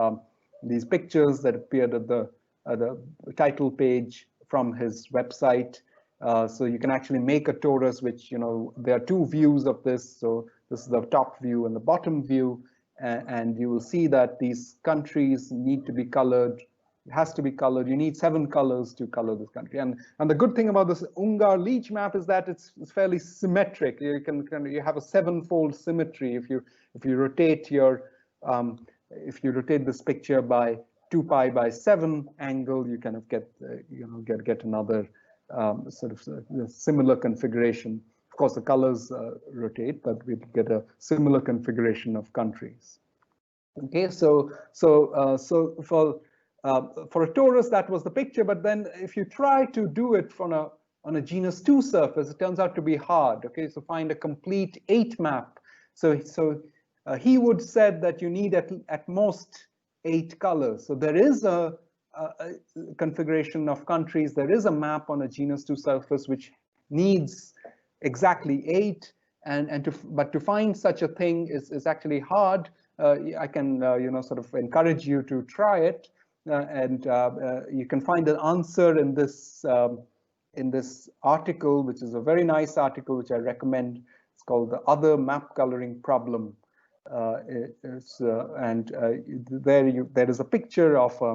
these pictures that appeared at the title page from his website. So you can actually make a torus, which, you know, there are 2 views of this. So this is the top view and the bottom view, and you will see that these countries need to be colored. It has to be colored. You need 7 colors to color this country. And the good thing about this Ungar-Leach map is that it's fairly symmetric. You you have a 7-fold symmetry. If you rotate your if you rotate this picture by 2 pi by 7 angle, you kind of get get another sort of similar configuration. Of course, the colors rotate, but we get a similar configuration of countries. Okay, so for a torus, that was the picture. But then, if you try to do it on a genus 2 surface, it turns out to be hard. Okay, so find a complete 8 map. So Heawood said that you need at most 8 colors. So there is a configuration of countries. There is a map on a genus 2 surface which needs exactly 8, but to find such a thing is actually hard. I can sort of encourage you to try it, and you can find an answer in this article, which is a very nice article which I recommend. It's called The Other Map Coloring Problem. There is a picture of a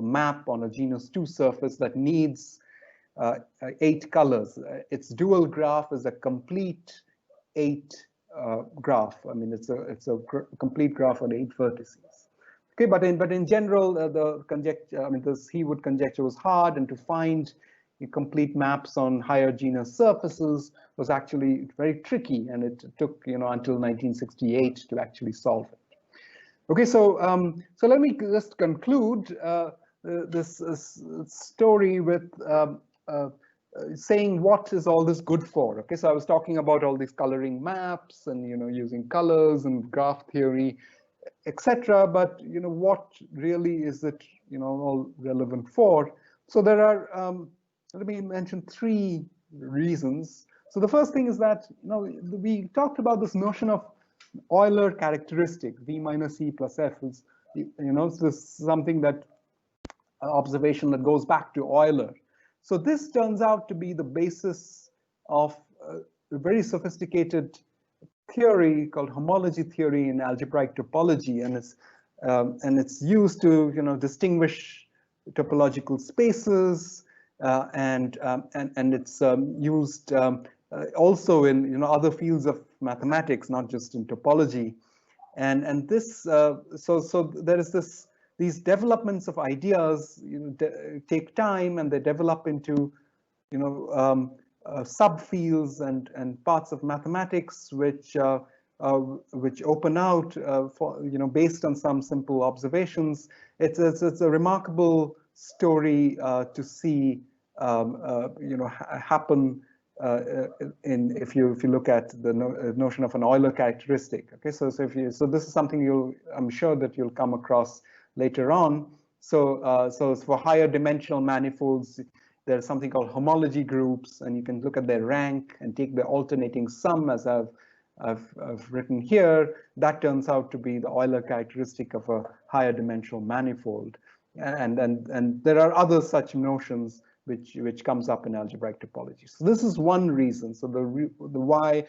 map on a genus 2 surface that needs 8 colors. Its dual graph is a complete 8 graph. I mean, it's a complete graph on 8 vertices. Okay, but in general, the conjecture, I mean, this Heawood conjecture was hard, and to find complete maps on higher genus surfaces was actually very tricky, and it took until 1968 to actually solve it. Okay, so let me just conclude this story with saying what is all this good for. Okay, so I was talking about all these coloring maps and using colors and graph theory, etc. But what really is it all relevant for? So there are let me mention 3 reasons. So the first thing is that we talked about this notion of Euler characteristic, V minus E plus F is this is something that observation that goes back to Euler. So this turns out to be the basis of a very sophisticated theory called homology theory in algebraic topology, and it's used to distinguish topological spaces, and it's used also in other fields of mathematics, not just in topology, and this so there is these developments of ideas take time, and they develop into subfields and parts of mathematics which open out for based on some simple observations. It's a remarkable story to see happen if you look at the notion of an Euler characteristic. Okay, so this is something I'm sure that you'll come across later on. So for higher dimensional manifolds, there's something called homology groups, and you can look at their rank and take the alternating sum, as I've written here. That turns out to be the Euler characteristic of a higher dimensional manifold, and there are other such notions which comes up in algebraic topology. So this is one reason. So the why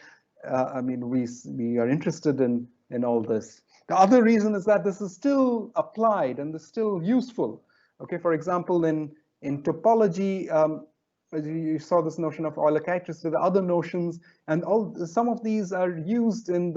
I mean we are interested in all this. The other reason is that this is still applied and is still useful. Okay, for example, in topology, you saw this notion of Euler characteristic, the other notions, and some of these are used in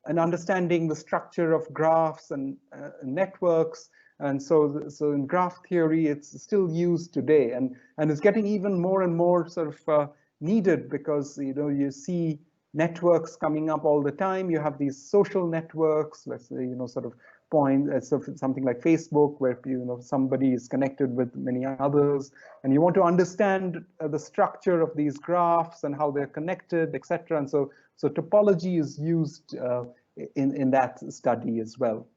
understanding the structure of graphs and networks. And so in graph theory, it's still used today, and it's getting even more and more sort of needed, because you see networks coming up all the time. You have these social networks, let's say, sort of something like Facebook, where somebody is connected with many others, and you want to understand the structure of these graphs and how they're connected, etc. And so topology is used in that study as well.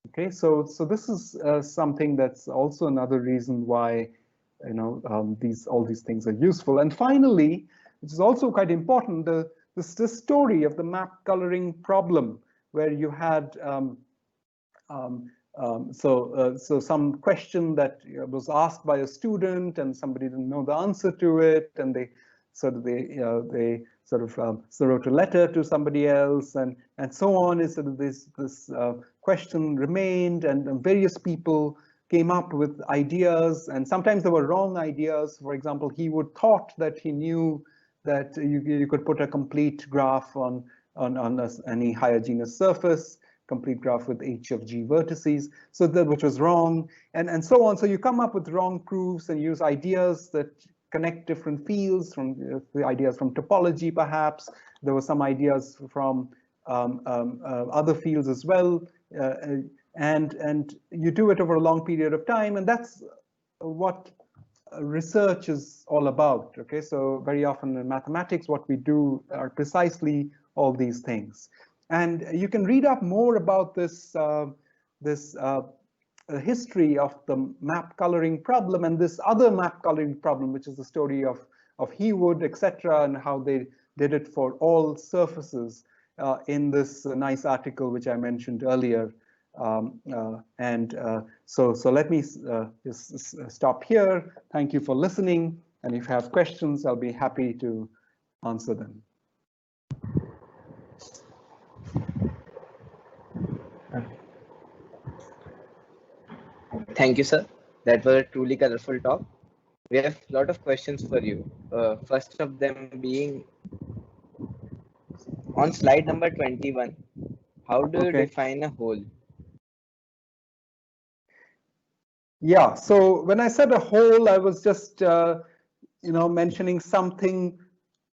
Okay, so this is something that's also another reason why all these things are useful. And finally, which is also quite important, the story of the map coloring problem, where you had so some question that was asked by a student, and somebody didn't know the answer to it, and they wrote a letter to somebody else, and so on. Is sort of this question remained, and various people came up with ideas, and sometimes there were wrong ideas. For example, Heawood thought that he knew that you could put a complete graph on any higher genus surface, complete graph with h of g vertices, which was wrong, and so on. So you come up with wrong proofs and use ideas that connect different fields, from the ideas from topology, perhaps. There were some ideas from other fields as well, and you do it over a long period of time, and that's what research is all about. Okay, so very often in mathematics, what we do are precisely all these things. And you can read up more about this history of the map coloring problem and this other map coloring problem, which is the story of Heawood, etc., and how they did it for all surfaces in this nice article which I mentioned earlier. So let me just stop here. Thank you for listening, and if you have questions, I'll be happy to answer them. Thank you, sir. That was a truly colorful talk. We have a lot of questions for you. First of them being, on slide number 21, how do you define a hole? Yeah, so when I said a hole, I was just mentioning something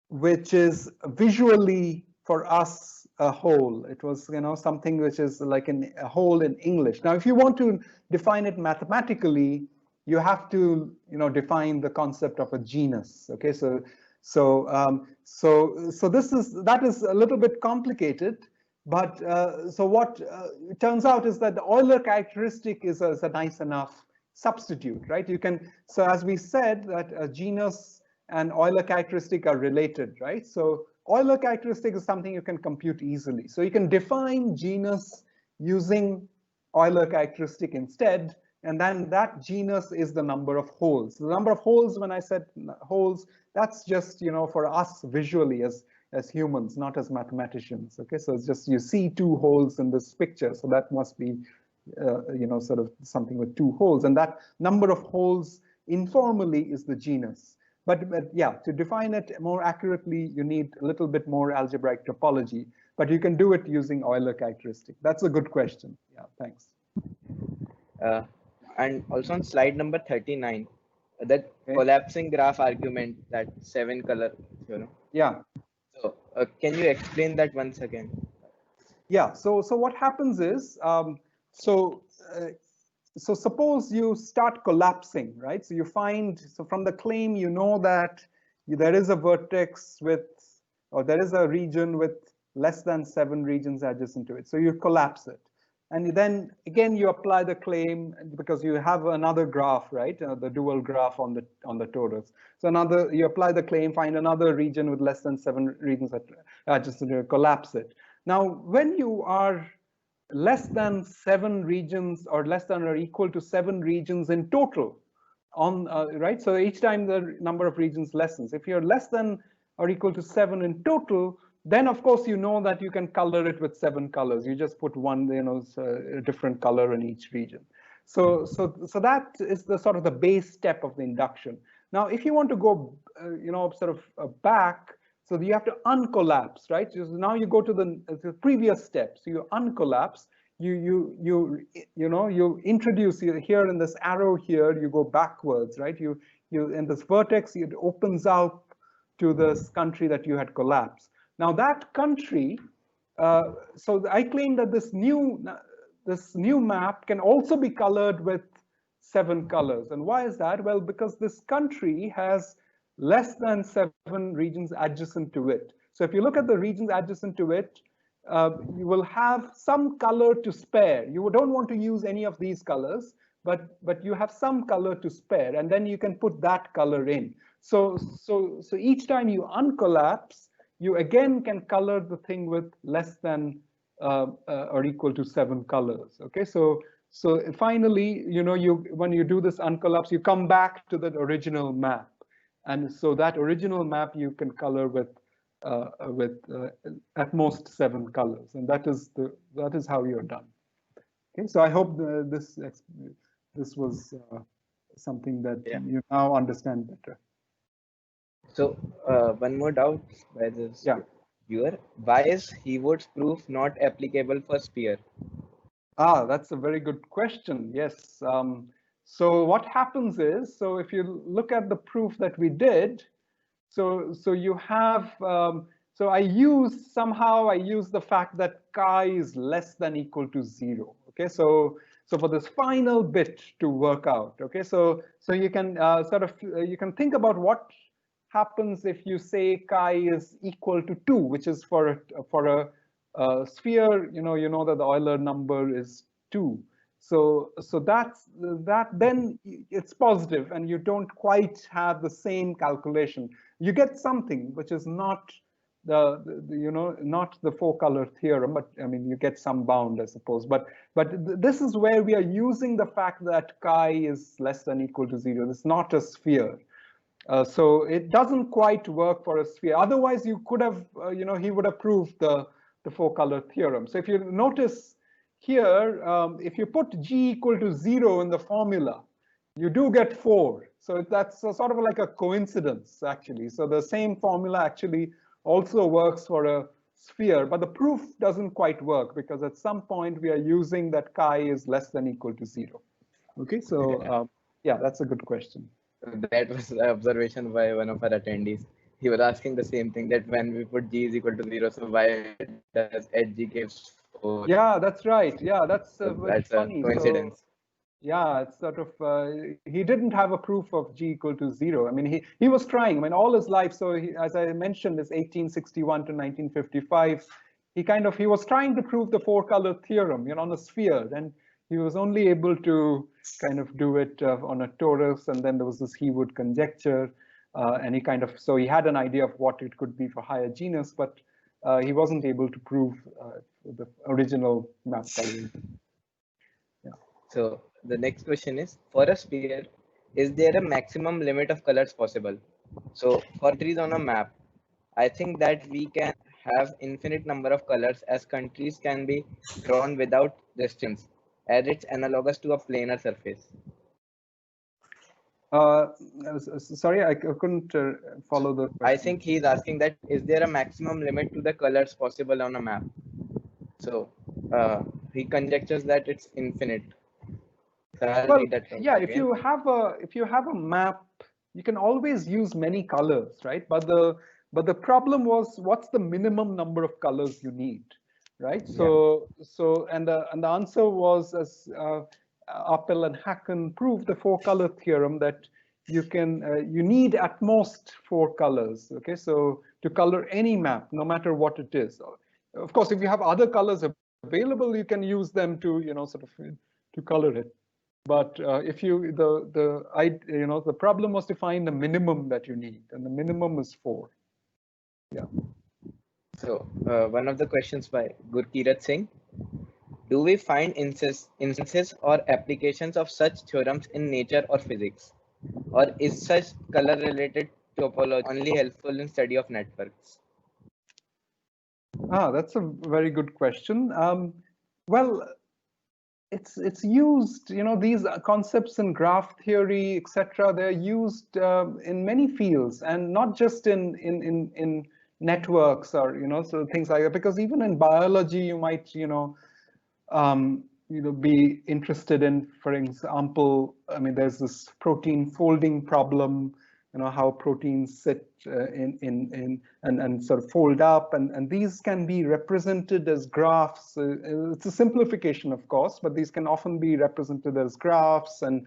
which is visually for us a hole. It was something which is like a hole in English. Now, if you want to define it mathematically, you have to define the concept of a genus. Okay, so that is a little bit complicated. But so what it turns out is that the Euler characteristic is a nice enough substitute, right? You can, so as we said, that a genus and Euler characteristic are related, right? So Euler characteristic is something you can compute easily. So you can define genus using Euler characteristic instead, and then that genus is the number of holes. The number of holes, when I said holes, that's just for us visually as humans, not as mathematicians. Okay, so it's just you see two holes in this picture, so that must be sort of something with two holes, and that number of holes informally is the genus. But yeah, to define it more accurately, you need a little bit more algebraic topology, but you can do it using Euler characteristic. That's a good question. Yeah, thanks. And also on slide number 39, that collapsing graph argument, that 7 color, Yeah. So can you explain that once again? Yeah, so what happens is, so suppose you start collapsing, right? So you find, so from the claim, you know that there is a vertex with, or there is a region with less than 7 regions adjacent to it. So you collapse it. And then again, you apply the claim because you have another graph, right? The dual graph on the torus. So you apply the claim, find another region with less than 7 regions adjacent to it, collapse it. Now, when you are less than 7 regions or less than or equal to 7 regions in total right? So each time the number of regions lessens. If you're less than or equal to 7 in total, then of course you know that you can color it with 7 colors. You just put one, a different color in each region. So that is the sort of the base step of the induction. Now, if you want to go, sort of back, so you have to uncollapse, right? So now you go to the previous step. So you uncollapse. you introduce here in this arrow here, you go backwards, right? You in this vertex, it opens out to this country that you had collapsed. Now that country, so I claim that this new map can also be colored with 7 colors. And why is that? Well, because this country has less than 7 regions adjacent to it. So if you look at the regions adjacent to it, you will have some color to spare. You don't want to use any of these colors, but you have some color to spare, and then you can put that color in. So each time you uncollapse, you again can color the thing with less than or equal to 7 colors. Okay, so finally, when you do this uncollapse, you come back to that original map, and so that original map you can color with at most 7 colors, and that is how you're done. Okay, so I hope this was something that you now understand better. So one more doubt by this viewer: why is Heawood's proof not applicable for sphere? That's a very good question. Yes. So what happens is, so if you look at the proof that we did, so you have, so I use the fact that chi is less than equal to 0. Okay, so for this final bit to work out. Okay, so you can you can think about what happens if you say chi is equal to 2, which is for a sphere. You know that the Euler number is 2. So that then it's positive, and you don't quite have the same calculation. You get something which is not not the 4-color theorem, but I mean you get some bound, I suppose. But this is where we are using the fact that chi is less than equal to 0. It's not a sphere. So it doesn't quite work for a sphere. Otherwise, you could have, he would have proved the 4-color theorem. So if you notice here, if you put G equal to 0 in the formula, you do get 4. So that's sort of like a coincidence, actually. So the same formula actually also works for a sphere, but the proof doesn't quite work because at some point we are using that chi is less than equal to 0. Okay, so yeah, that's a good question. That was an observation by one of our attendees. He was asking the same thing, that when we put G is equal to 0, so why does HG gives 4? Yeah, that's right. Yeah, that's that's funny. A coincidence. So, yeah, it's sort of, he didn't have a proof of G equal to 0. I mean, he was trying, I mean, all his life. So as I mentioned, is 1861 to 1955. He was trying to prove the 4-color theorem, on a sphere, and he was only able to kind of do it on a torus, and then there was this Heawood conjecture, and so he had an idea of what it could be for higher genus, but he wasn't able to prove the original map coloring. Yeah. So the next question is, for a sphere, is there a maximum limit of colors possible? So for countries on a map, I think that we can have infinite number of colors, as countries can be drawn without restrictions, as it's analogous to a planar surface. Sorry, I couldn't follow the question. I think he's asking that, is there a maximum limit to the colors possible on a map? So he conjectures that it's infinite. So I'll read that yeah, again. if you have a map, you can always use many colors, right? But the problem was, what's the minimum number of colors you need, right? So and the answer was, as Appel and Hacken proved, the 4-color theorem, that you need at most 4 colors. Okay, so to color any map, no matter what it is. Of course, if you have other colors available, you can use them to to color it. But if the problem was to find the minimum that you need, and the minimum is 4. Yeah. So one of the questions by Gurkirat Singh: do we find instances or applications of such theorems in nature or physics, or is such color-related topology only helpful in study of networks? That's a very good question. Well, it's used, these concepts in graph theory, etc. They're used in many fields, and not just in networks or so things like that. Because even in biology, you might be interested in, for example, I mean, there's this protein folding problem, how proteins sit and sort of fold up, and these can be represented as graphs. It's a simplification, of course, but these can often be represented as graphs, and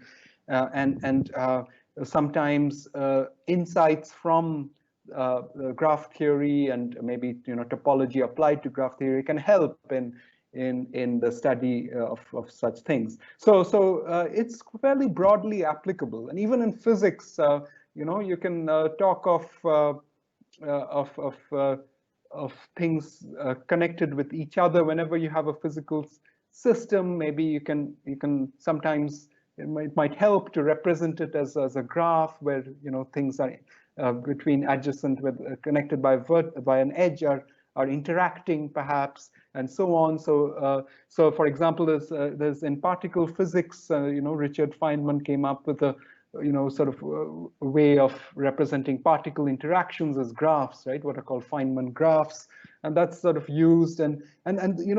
sometimes insights from graph theory and maybe topology applied to graph theory can help in the study of such things. So it's fairly broadly applicable, and even in physics, you can talk of things connected with each other. Whenever you have a physical system, maybe you can sometimes it might help to represent it as a graph where things are between adjacent with connected by an edge are interacting perhaps, and so on. So for example, there's in particle physics, Richard Feynman came up with a sort of a way of representing particle interactions as graphs, right? What are called Feynman graphs, and that's sort of used, and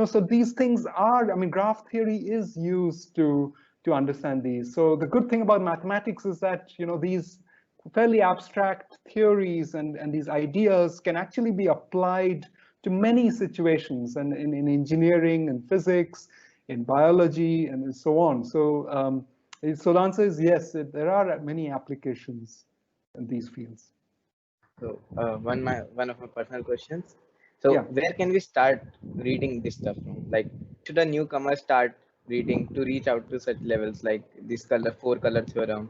so these things are, I mean, graph theory is used to understand these. So the good thing about mathematics is that these fairly abstract theories and these ideas can actually be applied to many situations, and in engineering and physics, in biology, and so on. So the answer is yes, there are many applications in these fields. So one of my personal questions. So yeah, where can we start reading this stuff from? Like, should a newcomer start reading to reach out to such levels like this four-color theorem?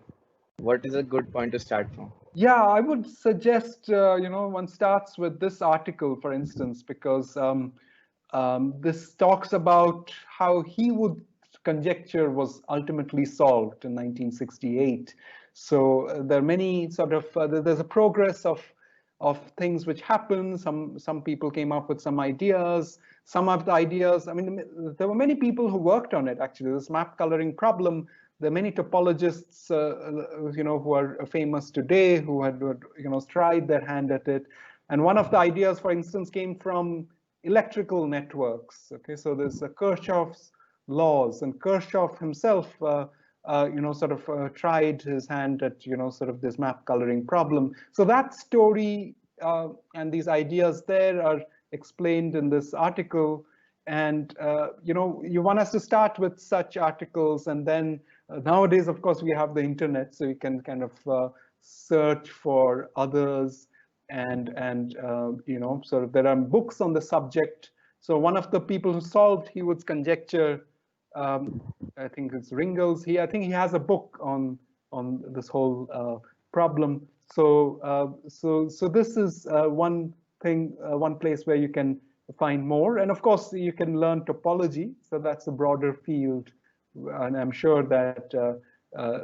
What is a good point to start from? Yeah, I would suggest one starts with this article, for instance, because this talks about how Heawood conjecture was ultimately solved in 1968. So there are many sort of there's a progress of things which happen. Some people came up with some ideas. Some of the ideas, I mean, there were many people who worked on it. Actually, this map coloring problem. There are many topologists, who are famous today, who had, tried their hand at it. And one of the ideas, for instance, came from electrical networks. Okay, so there's Kirchhoff's laws, and Kirchhoff himself, tried his hand at, sort of this map coloring problem. So that story and these ideas there are explained in this article. And, you want us to start with such articles, and then nowadays, of course, we have the internet, so you can kind of search for others, and sort of there are books on the subject. So one of the people who solved Heawood's conjecture, I think it's Ringels. I think he has a book on this whole problem. So this is one thing, one place where you can find more, and of course you can learn topology. So that's a broader field, and I'm sure that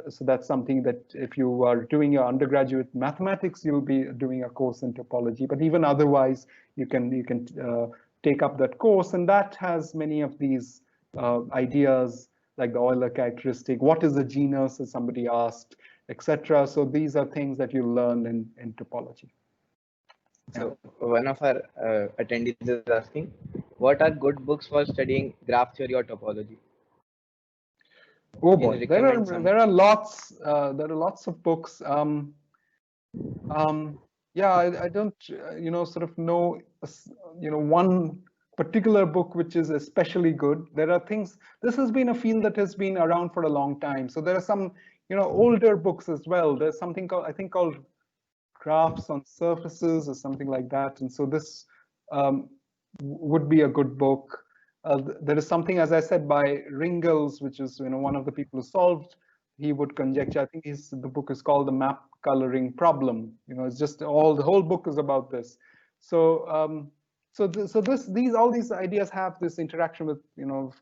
so that's something that if you are doing your undergraduate mathematics, you'll be doing a course in topology. But even otherwise, you can take up that course, and that has many of these ideas like the Euler characteristic. What is a genus, as somebody asked, etc. So these are things that you learn in topology. So one of our attendees is asking, what are good books for studying graph theory or topology? Oh boy, there are lots of books. Yeah, I don't sort of know one particular book which is especially good. There are things. This has been a field that has been around for a long time. So there are some older books as well. There's something called Graphs on Surfaces or something like that. And so this would be a good book. There is something, as I said, by Ringels, which is one of the people who solved Heawood conjecture. I think the book is called The Map Coloring Problem. It's just the whole book is about this. So all these ideas have this interaction with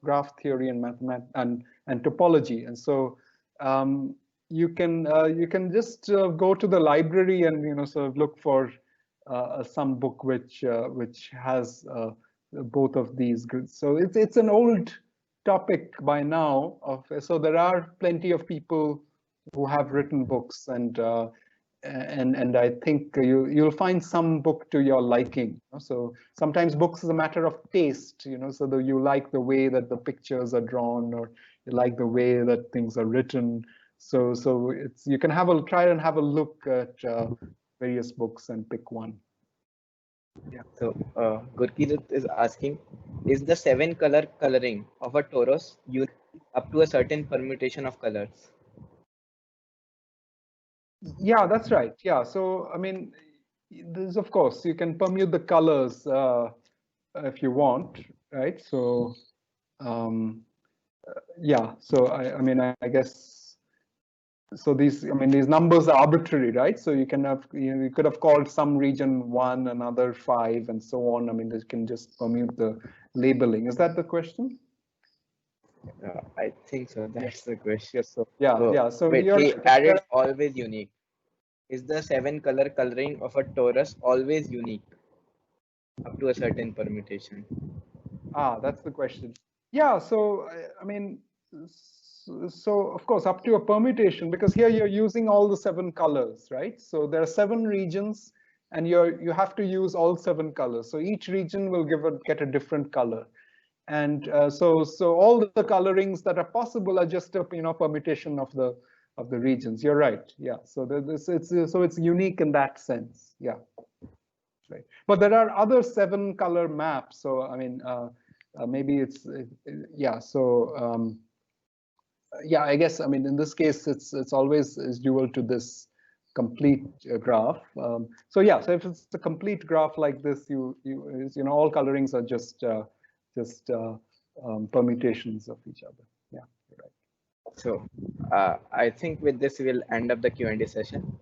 graph theory and mathematics and topology. And so you can just go to the library and sort of look for some book which has both of these goods. So it's an old topic by now. So there are plenty of people who have written books, and and I think you'll find some book to your liking. So sometimes books is a matter of taste, so that you like the way that the pictures are drawn, or you like the way that things are written. So it's, you can try and have a look at various books and pick one. Yeah. So Gurkit is asking, is the 7-color coloring of a torus unique up to a certain permutation of colors? Yeah, that's right. Yeah, so I mean, this, of course, you can permute the colors if you want, right? So yeah, so I mean, I guess, so these, I mean, these numbers are arbitrary, right? So you can have, you could have called some region 1, another 5, and so on. I mean, you can just permute the labeling. Is that the question? I think so. That's the question. Yes. So yeah, So, yeah. So wait, you're he right. added always unique. Is the 7-color coloring of a torus always unique up to a certain permutation? That's the question. Yeah, so I mean, so of course, up to a permutation, because here you're using all the 7 colors, right? So there are 7 regions, and you have to use all 7 colors. So each region will get a different color, and so all the colorings that are possible are just a permutation of the regions. You're right. Yeah. So it's unique in that sense. Yeah. Right. But there are other 7-color maps. So I mean, maybe it's yeah. So yeah, I guess, I mean, in this case, it's always is dual to this complete graph. So yeah, so if it's a complete graph like this, all colorings are just permutations of each other. Yeah, right. So I think with this we'll end up the Q&A session.